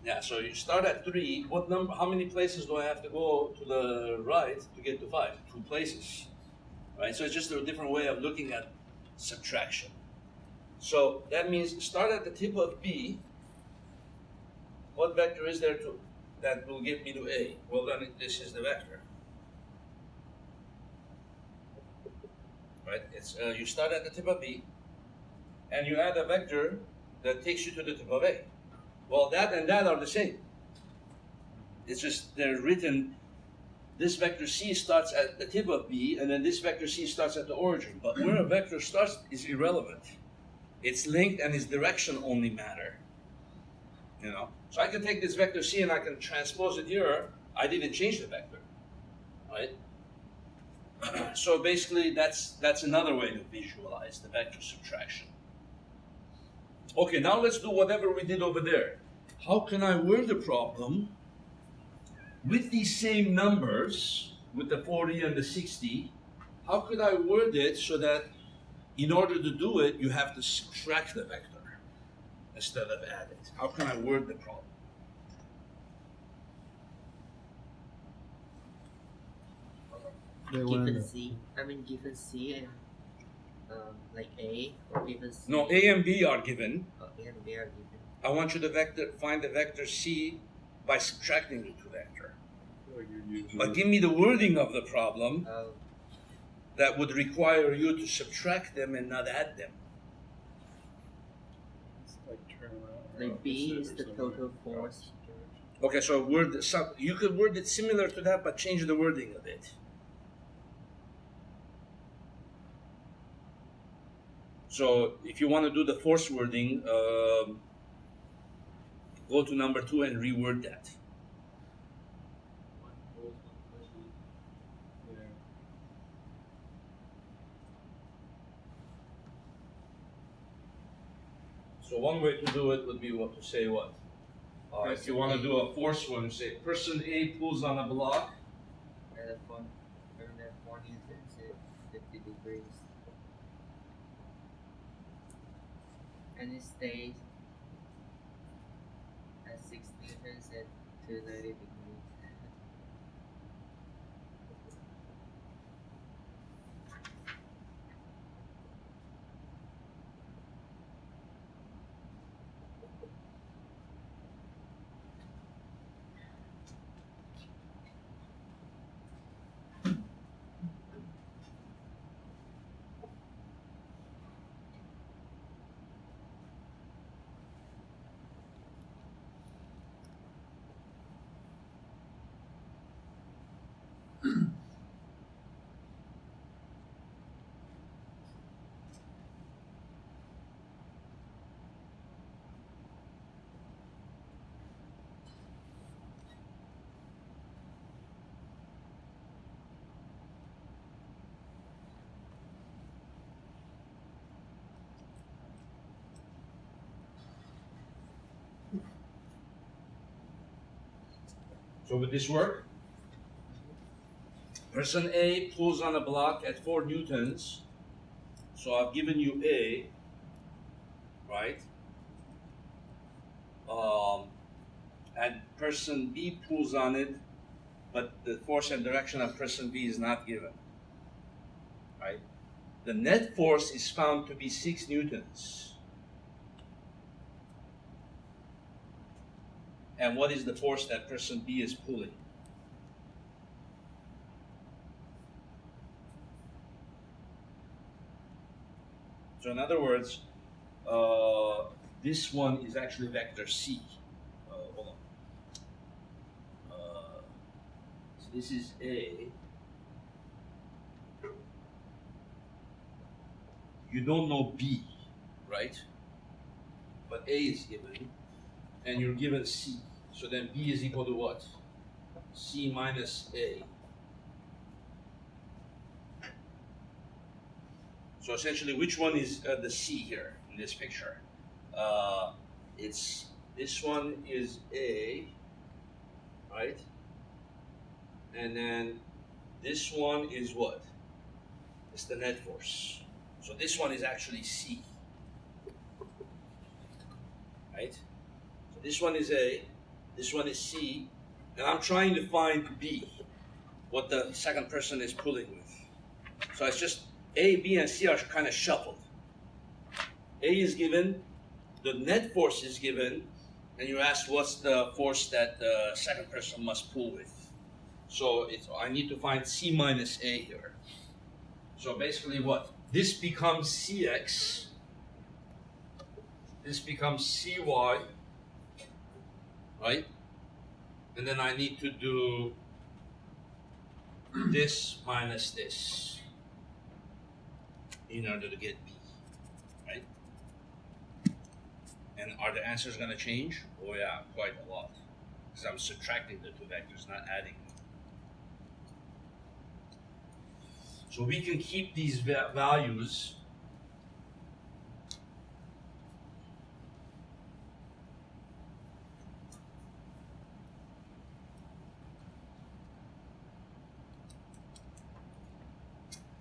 Yeah, so you start at 3. What number? How many places do I have to go to the right to get to 5? 2 places, right? So it's just a different way of looking at subtraction. So that means start at the tip of B. What vector is there that will get me to A? Well, then this is the vector, right? It's you start at the tip of B, and you add a vector that takes you to the tip of A. Well, that and that are the same. It's just they're written, this vector C starts at the tip of B, and then this vector C starts at the origin. But where a vector starts is irrelevant. Its length and its direction only matter. You know? So I can take this vector C and I can transpose it here. I didn't change the vector, right? So basically that's another way to visualize the vector subtraction. Okay, now let's do whatever we did over there. How can I word the problem with these same numbers, with the 40 and the 60? How could I word it so that in order to do it, you have to subtract the vector instead of add it? How can I word the problem? Given C and like A, or given C. No, A and B are given. Oh, A and B are given. I want you to find the vector C by subtracting the two vector. But give me the wording of the problem that would require you to subtract them and not add them. Like B is the total force. Okay, so you could word it similar to that, but change the wording a bit. So if you want to do the force wording, go to number 2 and reword that. So one way to do it would be to say what? If you want to do a force one, say person A pulls on a block. And that 4 newtons at 50 degrees. And it stays at 6 newtons at 290 degrees. So would this work? Person A pulls on a block at 4 newtons. So I've given you A, right? And person B pulls on it, but the force and direction of person B is not given, right? The net force is found to be 6 newtons. And what is the force that person B is pulling? So in other words, this one is actually vector C. Hold on. So this is A. You don't know B, right? But A is given, and you're given C. So then B is equal to what? C minus A. So essentially, which one is the C here in this picture? It's this one is A, right? And then this one is what? It's the net force. So this one is actually C, right? So this one is A, This one is C, and I'm trying to find B, what the second person is pulling with. So it's just A, B, and C are kind of shuffled. A is given, the net force is given, and you ask what's the force that the second person must pull with. So I need to find C minus A here. So basically what? This becomes Cx, this becomes Cy, right? And then I need to do this minus this in order to get B, right? And are the answers going to change? Oh yeah, quite a lot. Because I'm subtracting the two vectors, not adding them. So we can keep these values.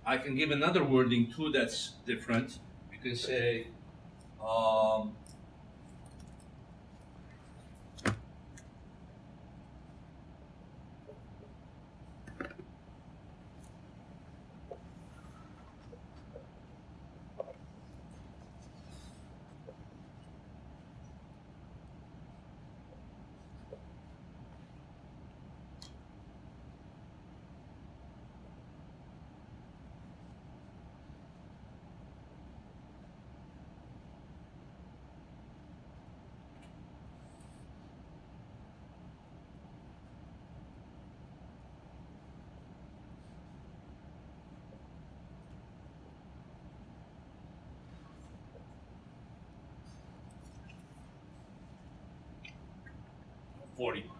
I can give another wording too that's different. You can say, "40 miles."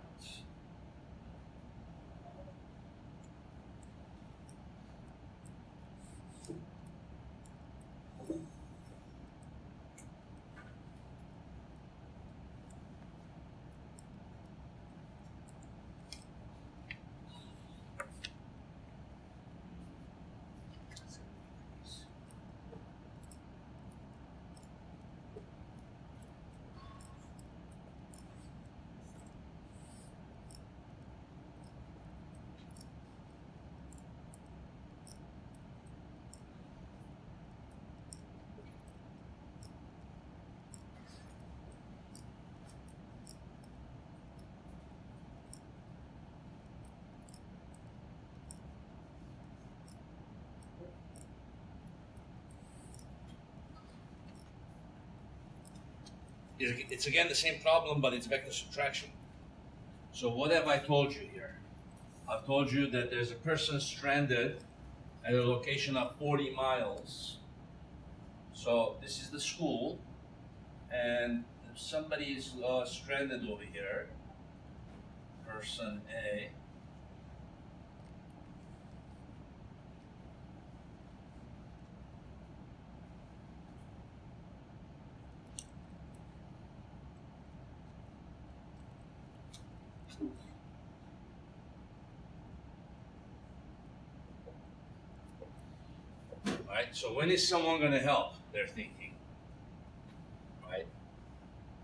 It's again the same problem, but it's vector subtraction. So what have I told you here? I've told you that there's a person stranded at a location of 40 miles. So this is the school, and if somebody is stranded over here, person A, right? So when is someone going to help? They're thinking, right?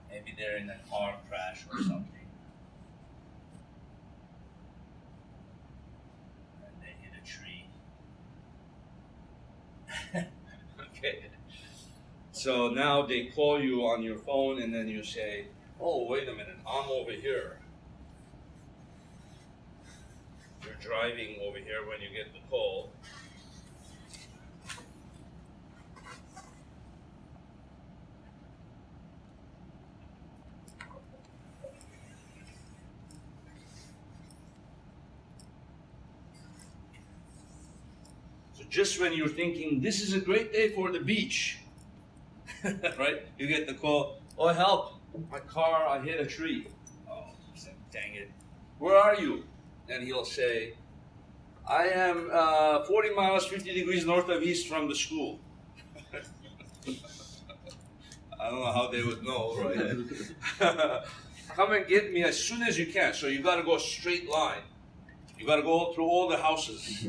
Maybe they're in a car crash or something, and they hit a tree. Okay. So now they call you on your phone, and then you say, "Oh, wait a minute, I'm over here." You're driving over here when you get the call. So just when you're thinking, this is a great day for the beach, right? You get the call, "Oh, help, my car, I hit a tree." Oh, dang it. "Where are you?" And he'll say, "I am 40 miles, 50 degrees north of east from the school." I don't know how they would know, right? "Come and get me as soon as you can." So you got to go a straight line. You got to go through all the houses.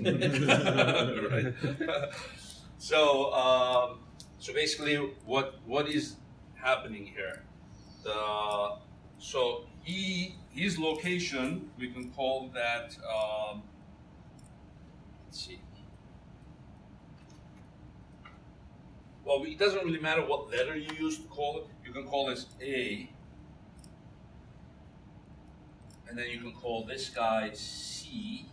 Right? So basically, what is happening here? So his location, we can call that, let's see. Well, it doesn't really matter what letter you use to call it. You can call this A, and then you can call this guy C.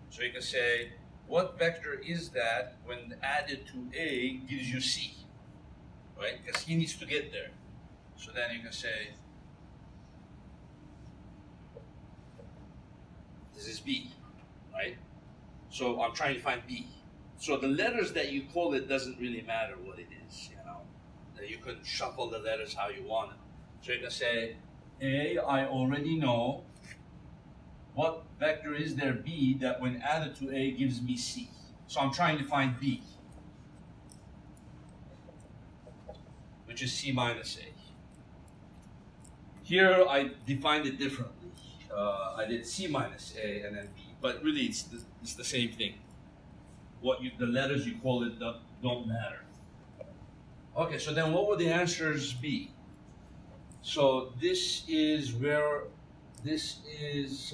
So you can say, what vector is that when added to A gives you C, right? Because he needs to get there. So then you can say, this is B, right? So I'm trying to find B. So the letters that you call it doesn't really matter what it is, you know. That you can shuffle the letters how you want it. So you can say, A, I already know. What vector is there B that when added to A gives me C? So I'm trying to find B, which is C minus A. Here I defined it differently. I did C minus A and then B, but really it's the same thing. The letters you call it don't matter. Okay, so then what would the answers be? So this is where this is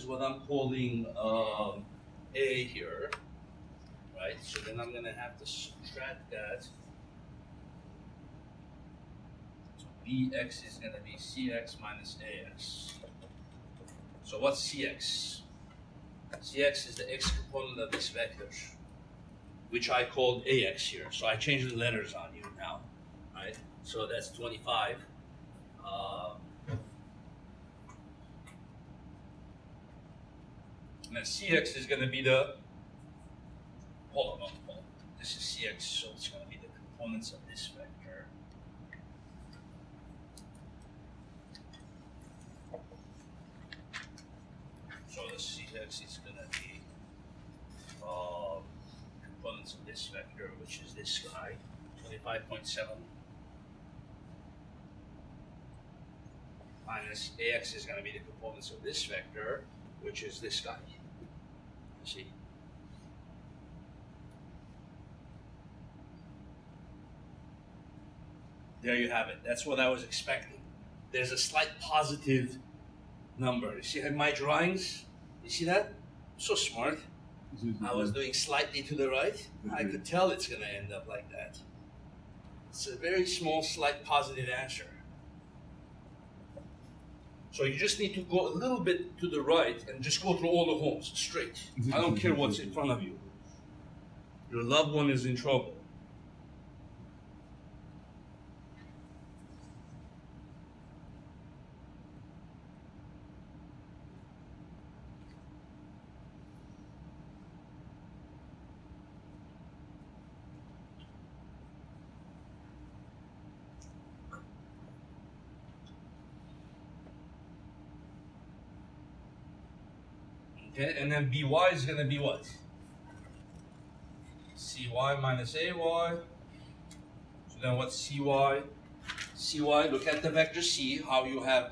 what I'm calling A here, right? So then I'm gonna have to subtract that. So Bx is gonna be Cx minus Ax. So what's Cx? Cx is the x component of this vector, which I called Ax here. So I changed the letters on you now, right? So that's 25. And then Cx is going to be the, hold on. This is Cx, so it's going to be the components of this vector. So the Cx is going to be components of this vector, which is this guy, 25.7. Minus Ax is going to be the components of this vector, which is this guy. See? There you have it. That's what I was expecting. There's a slight positive number. You see my drawings? You see that? So smart. I was doing slightly to the right. I could tell it's going to end up like that. It's a very small, slight positive answer. So you just need to go a little bit to the right and just go through all the homes straight. I don't care what's in front of you. Your loved one is in trouble. Okay, and then by is going to be what? Cy minus ay. So then what's cy? Cy, look at the vector c, how you have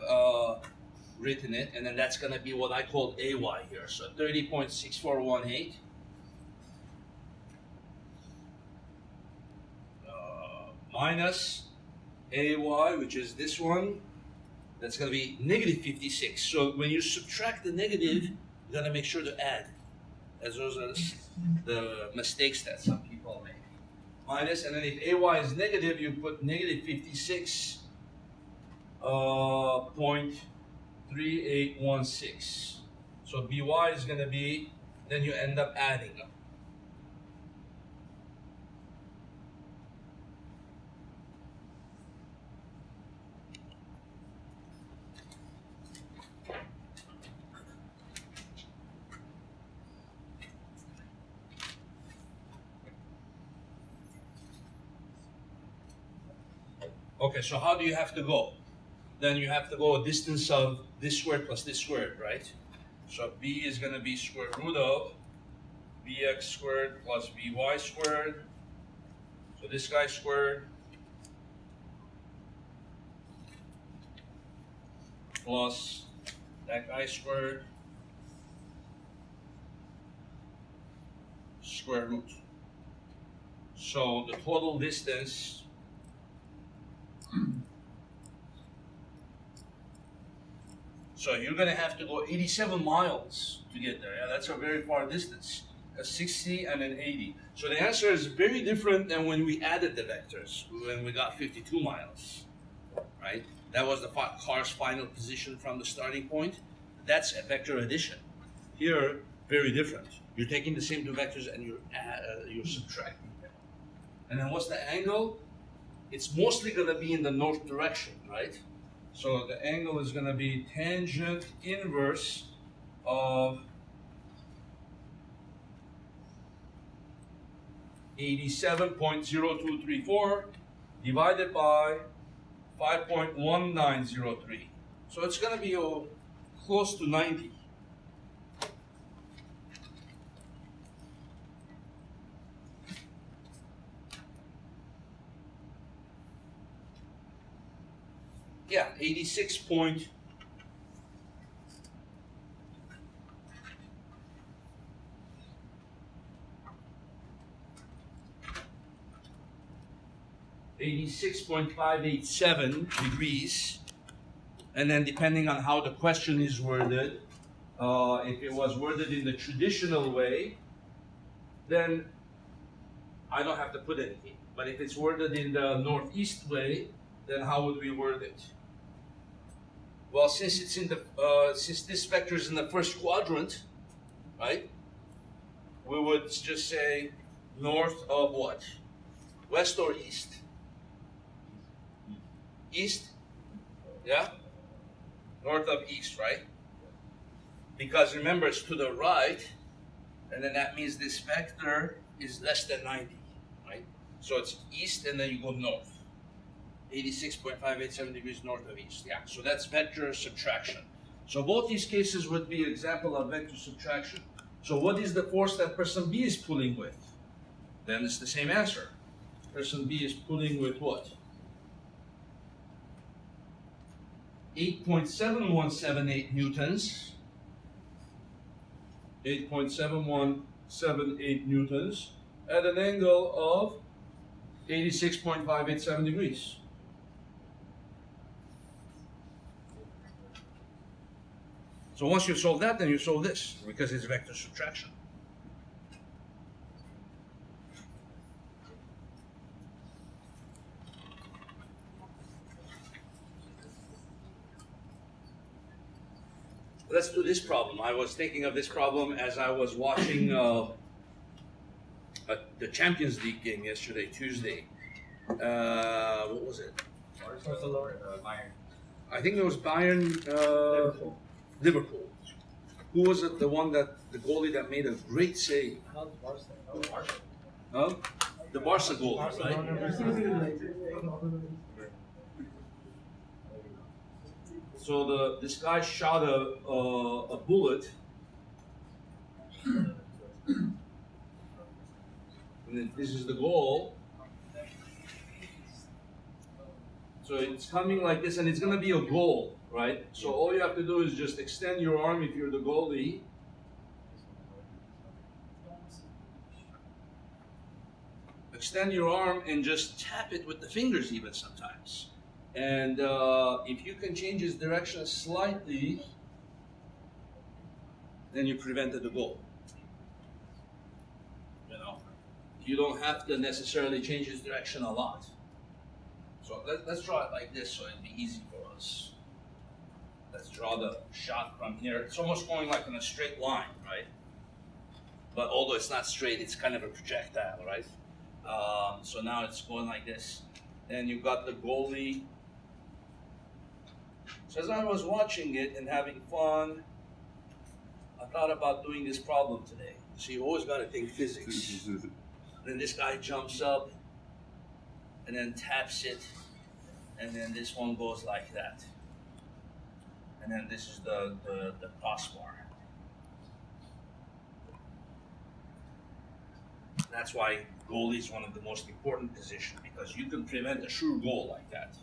written it, and then that's going to be what I call ay here. So 30.6418. Minus ay, which is this one. That's going to be negative 56. So when you subtract the negative, you got to make sure to add, as those are the mistakes that some people make. Minus, and then if ay is negative, you put negative 56.3816. So by is going to be, then you end up adding them. Okay, so how do you have to go? Then you have to go a distance of this squared plus this squared, right? So b is going to be square root of bx squared plus by squared. So this guy squared plus that guy squared square root. So the total distance so you're gonna have to go 87 miles to get there. Yeah, that's a very far distance. A 60 and an 80. So the answer is very different than when we added the vectors, when we got 52 miles, right? That was the car's final position from the starting point. That's a vector addition. Here, very different. You're taking the same two vectors and you're subtracting them. And then what's the angle? It's mostly going to be in the north direction, right? So the angle is going to be tangent inverse of 87.0234 divided by 5.1903. So it's going to be close to 90. Yeah, 86 point. $86.587 degrees, and then depending on how the question is worded, if it was worded in the traditional way, then I don't have to put anything. But if it's worded in the northeast way, then how would we word it? Well, since it's in the since this vector is in the first quadrant, right? We would just say north of what? West or east? East? Yeah? North of east, right? Because remember, it's to the right, and then that means this vector is less than 90, right? So it's east, and then you go north. 86.587 degrees north of east. Yeah, so that's vector subtraction. So both these cases would be example of vector subtraction. So what is the force that person B is pulling with? Then it's the same answer. Person B is pulling with what? 8.7178 newtons. 8.7178 newtons at an angle of 86.587 degrees. So once you solve that, then you solve this, because it's vector subtraction. Let's do this problem. I was thinking of this problem as I was watching the Champions League game yesterday, Tuesday. What was it? Bayern. I think it was Bayern, Liverpool. Who was it? The one that the goalie that made a great save? Huh? The Barca goal, right? So this guy shot a bullet, and then this is the goal. So it's coming like this, and it's gonna be a goal, right? So all you have to do is just extend your arm if you're the goalie. Extend your arm and just tap it with the fingers even sometimes. And if you can change its direction slightly, then you prevented the goal. You know, you don't have to necessarily change its direction a lot. So let's draw it like this so it'd be easy for us. Let's draw the shot from here. It's almost going like in a straight line, right? But although it's not straight, it's kind of a projectile, right? So now it's going like this. And you've got the goalie. So as I was watching it and having fun, I thought about doing this problem today. So you always got to think physics. Then this guy jumps up and then taps it, and then this one goes like that. And then this is the crossbar. That's why goalie is one of the most important positions, because you can prevent a sure goal like that.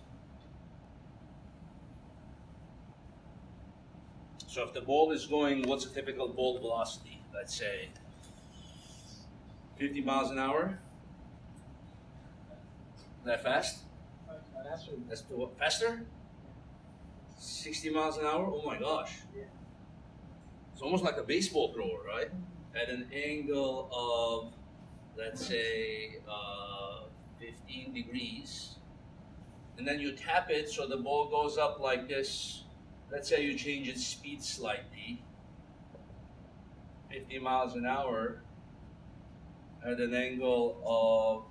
So if the ball is going, what's a typical ball velocity? Let's say 50 miles an hour. that fast? That's faster? 60 miles an hour? Oh my gosh. It's almost like a baseball thrower, right? At an angle of, let's say, 15 degrees. And then you tap it so the ball goes up like this. Let's say you change its speed slightly. 50 miles an hour at an angle of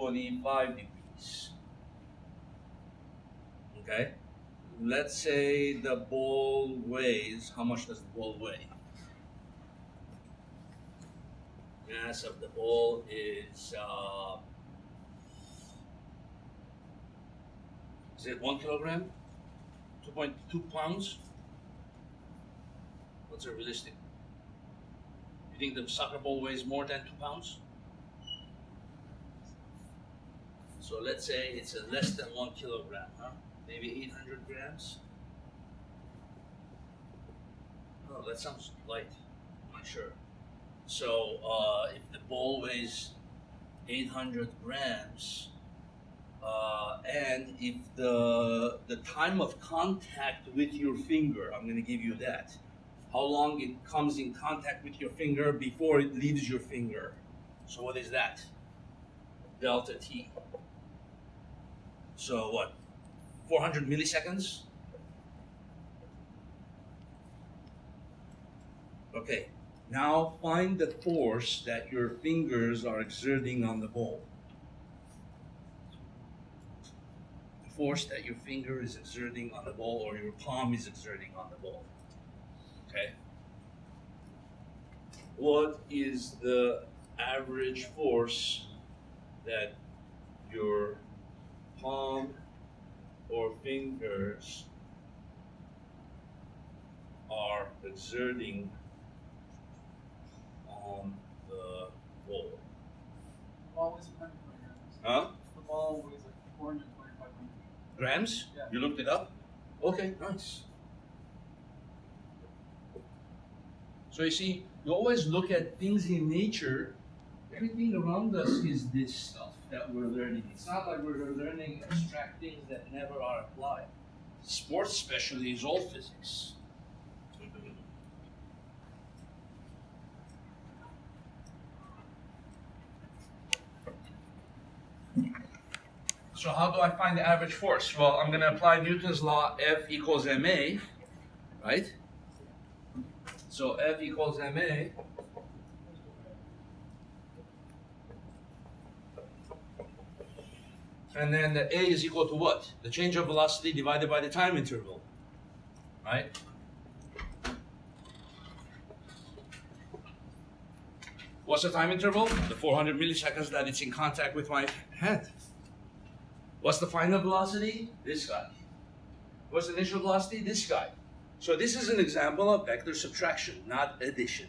25 degrees. Okay? Let's say the ball weighs, how much does the ball weigh? Mass of the ball is it 1 kilogram? 2.2 pounds? What's a realistic? You think the soccer ball weighs more than 2 pounds? So let's say it's a less than 1 kilogram, huh? Maybe 800 grams? Oh, that sounds light. I'm not sure. So if the ball weighs 800 grams, and if the time of contact with your finger, I'm going to give you that, how long it comes in contact with your finger before it leaves your finger. So what is that? Delta T. So what? 400 milliseconds? Okay, now find the force that your fingers are exerting on the ball. The force that your finger is exerting on the ball or your palm is exerting on the ball. Okay? What is the average force that your palm or fingers are exerting on the ball? The ball weighs 25 grams. Huh? The ball weighs like 425 Grams? Yeah. You looked it up? Okay, nice. So you see, you always look at things in nature. Everything around us is this stuff that we're learning. It's not like we're learning abstract things that never are applied. Sports especially is all physics. So how do I find the average force? Well, I'm going to apply Newton's law, F equals ma, right? So F equals ma. And then the A is equal to what? The change of velocity divided by the time interval, right? What's the time interval? The 400 milliseconds that it's in contact with my hand. What's the final velocity? This guy. What's the initial velocity? This guy. So this is an example of vector subtraction, not addition,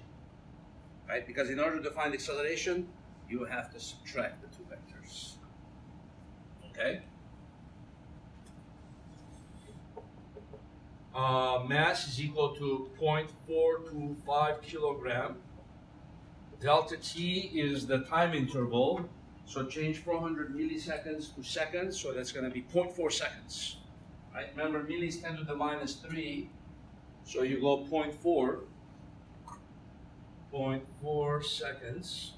right? Because in order to find acceleration, you have to subtract the two vectors. Okay? Mass is equal to 0.425 kilogram. Delta T is the time interval. So change 400 milliseconds to seconds, so that's going to be 0.4 seconds. Right? Remember, millis 10 to the minus 3, so you go 0.4 seconds.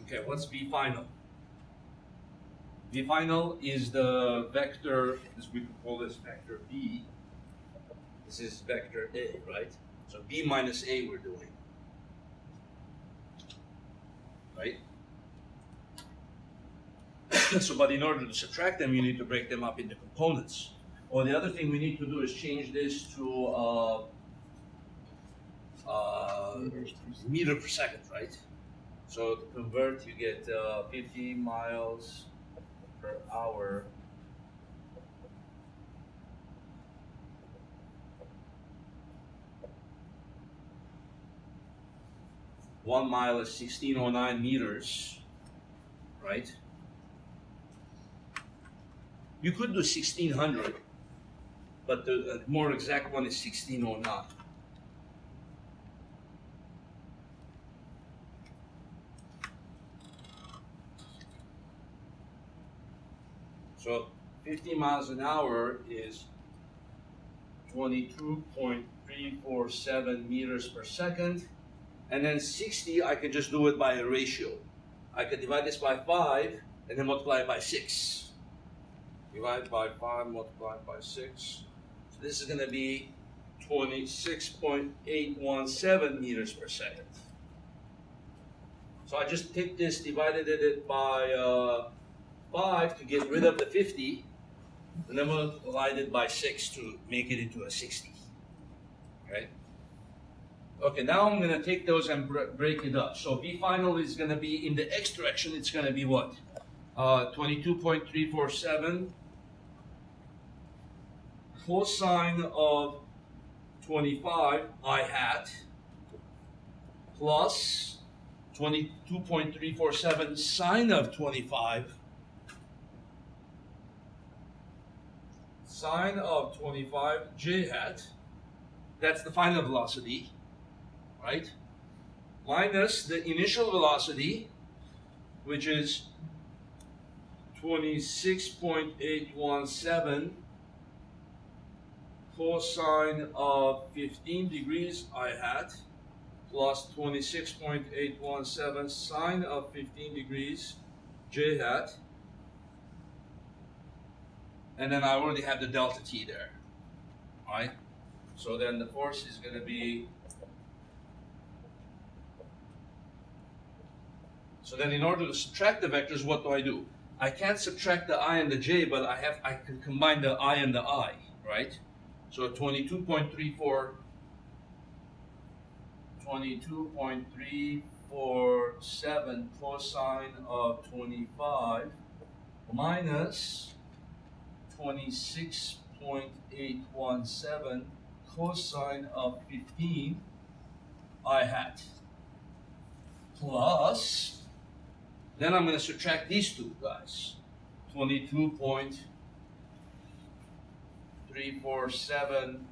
Okay, what's V final? V final is the vector, as we could call this vector B. This is vector A, right? So B minus A we're doing, right? So, but in order to subtract them, you need to break them up into components. Or the other thing we need to do is change this to meter per second, right? So to convert, you get 50 miles per hour. One mile is 1609 meters, right? You could do 1600, but the more exact one is 1609. So 50 miles an hour is 22.347 meters per second. And then 60, I can just do it by a ratio. I can divide this by 5 and then multiply it by 6. Divide by 5, multiply by 6. So this is going to be 26.817 meters per second. So I just take this, divided it by 5 to get rid of the 50, and then multiplied it by 6 to make it into a 60. Right? Okay, now I'm going to take those and break it up. So V final is going to be, in the x direction, it's going to be what? 22.347 cosine of 25 I hat plus 22.347 sine of 25 sine of 25 j hat. That's the final velocity, right? Minus the initial velocity, which is 26.817 cosine of 15 degrees I hat plus 26.817 sine of 15 degrees j hat. And then I already have the delta t there, right? So then the force is going to be, so then in order to subtract the vectors, what do? I can't subtract the I and the j, but I can combine the I and the I, right? So 22.347 cosine of 25 minus 26.817 cosine of 15 I hat plus, then I'm going to subtract these two guys, 22.347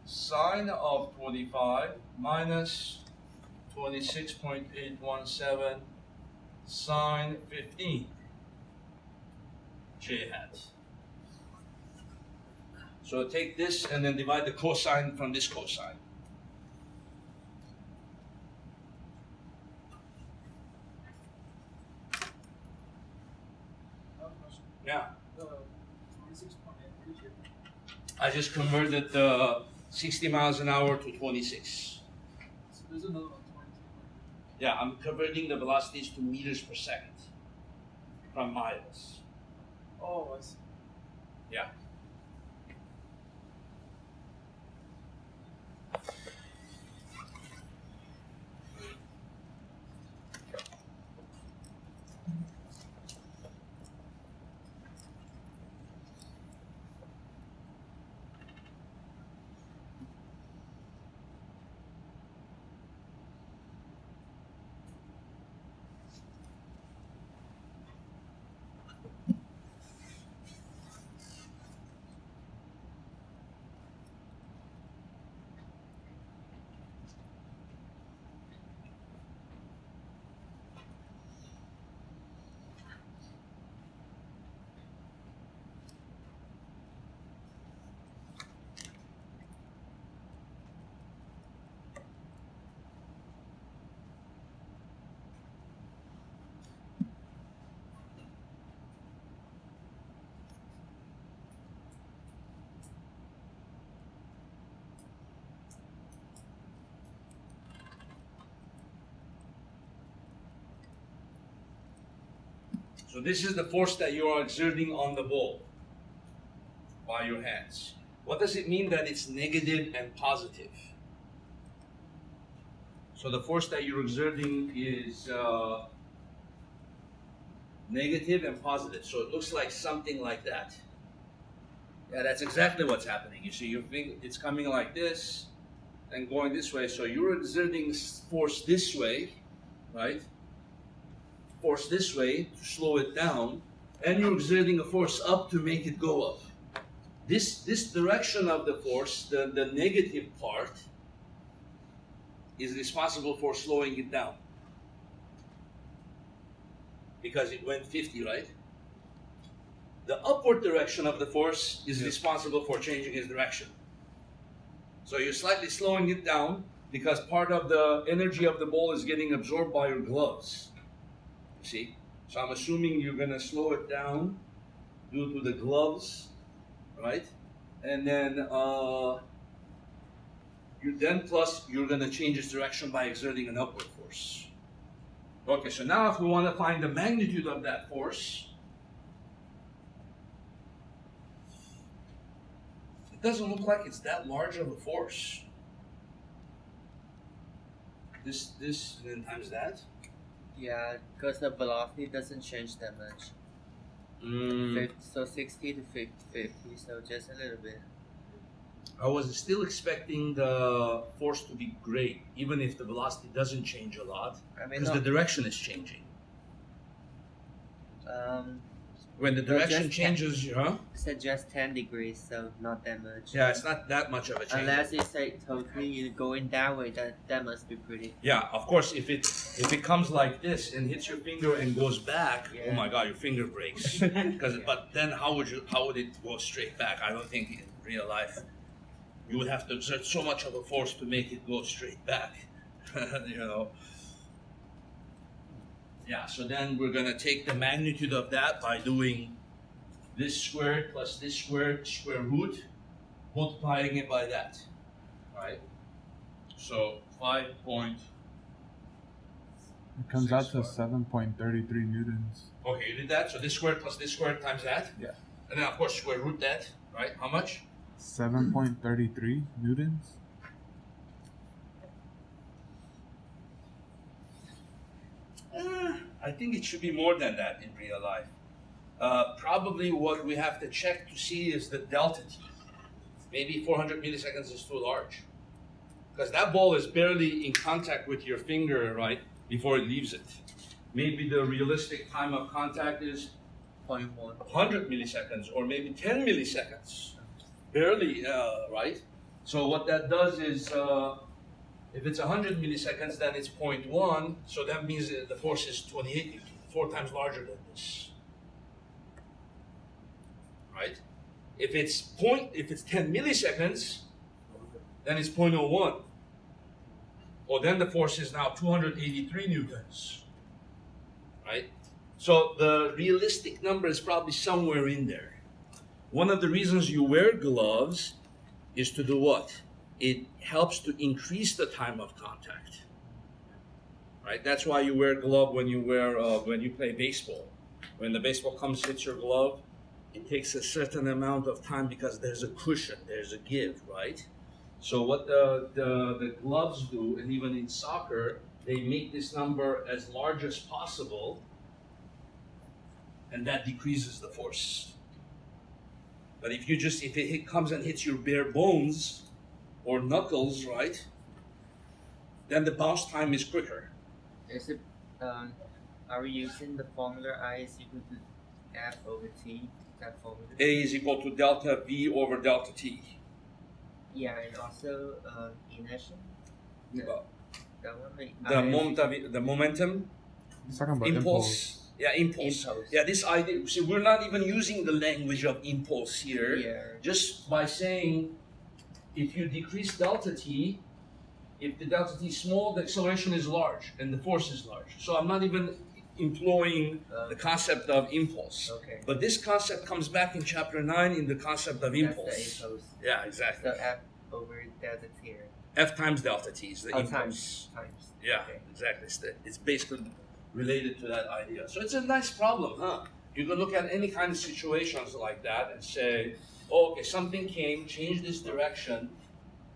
sine of 25 minus 26.817 sine 15 j hat. So take this and then divide the cosine from this cosine. Yeah. 26.8. I just converted the 60 miles an hour to 26. So there's another one, 22. Yeah, I'm converting the velocities to meters per second from miles. Oh, I see. Yeah. So this is the force that you are exerting on the ball by your hands. What does it mean that it's negative and positive? So the force that you're exerting is negative and positive. So it looks like something like that. Yeah, that's exactly what's happening. You see, it's coming like this and going this way. So you're exerting force this way, right? Force this way to slow it down, and you're exerting a force up to make it go up. This direction of the force, the negative part, is responsible for slowing it down. Because it went 50, right? the upward direction of the force is responsible for changing its direction. So you're slightly slowing it down because part of the energy of the ball is getting absorbed by your gloves. You see? So I'm assuming you're going to slow it down due to the gloves, right? And then you're going to change its direction by exerting an upward force. Okay, so now if we want to find the magnitude of that force, it doesn't look like it's that large of a force. This, and then times that. Yeah, because the velocity doesn't change that much. So 60 to 50, so just a little bit. I was still expecting the force to be great, even if the velocity doesn't change a lot, I mean, because the direction is changing. When the no, direction just changes, it's at just 10 degrees, so not that much. Yeah, it's not that much of a change. Unless it's like totally going that way, that must be pretty. Yeah, of course, if it comes like this and hits your finger and goes back, Yeah. oh my God, your finger breaks. But then how would it go straight back? I don't think in real life you would have to exert so much of a force to make it go straight back. You know. Yeah, so then we're gonna take the magnitude of that by doing this squared plus this squared square root, multiplying it by that. Right? So 5 point. It comes out to 6, 7.33 newtons. Okay, you did that. So this squared plus this squared times that. Yeah. And then of course square root that. Right? How much? 7.33 newtons? I think it should be more than that in real life. Probably what we have to check to see is the delta t. Maybe 400 milliseconds is too large. Because that ball is barely in contact with your finger, right, before it leaves it. Maybe the realistic time of contact is 0.1. 100 milliseconds or maybe 10 milliseconds. Barely, right? So what that does is, if it's 100 milliseconds, then it's 0.1. So that means that the force is 28 newtons, 4 times larger than this. Right? If it's 10 milliseconds, then it's 0.01. Or then the force is now 283 newtons. Right? So the realistic number is probably somewhere in there. One of the reasons you wear gloves is to do what? It helps to increase the time of contact. Right? That's why you wear a glove when you play baseball. When the baseball hits your glove, it takes a certain amount of time because there's a cushion, there's a give, right? So what the gloves do, and even in soccer, they make this number as large as possible, and that decreases the force. But if it comes and hits your bare bones or knuckles, right, then the bounce time is quicker. Is it? Are we using the formula I is equal to F over T? That formula. A is equal to delta V over delta T. Yeah, and also inertia. That one. Like, The momentum, He's talking about impulse. Yeah, impulse. Impulse. Yeah, this idea. See, we're not even using the language of impulse here. Yeah. Just by saying, if you decrease delta T, if the delta T is small, the acceleration is large and the force is large. So I'm not even employing the concept of impulse. Okay. But this concept comes back in chapter 9 in the concept of impulse. That's the impulse. Yeah, exactly. So F over delta T. Right? F times delta T is the Oh, impulse. times. Yeah, Okay. exactly. It's basically related to that idea. So it's a nice problem, huh? You can look at any kind of situations like that and say, oh, okay, something came, changed this direction,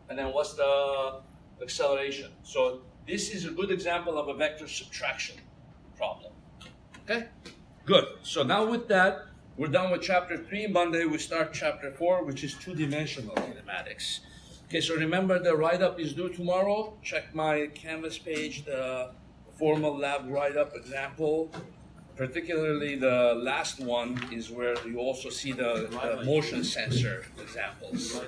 and then what's the acceleration? So this is a good example of a vector subtraction problem. Okay? Good. So now with that, we're done with chapter 3. Monday we start chapter 4, which is two-dimensional kinematics. Okay, so remember the write-up is due tomorrow. Check my Canvas page, the formal lab write-up example. Particularly the last one is where you also see the motion sensor examples.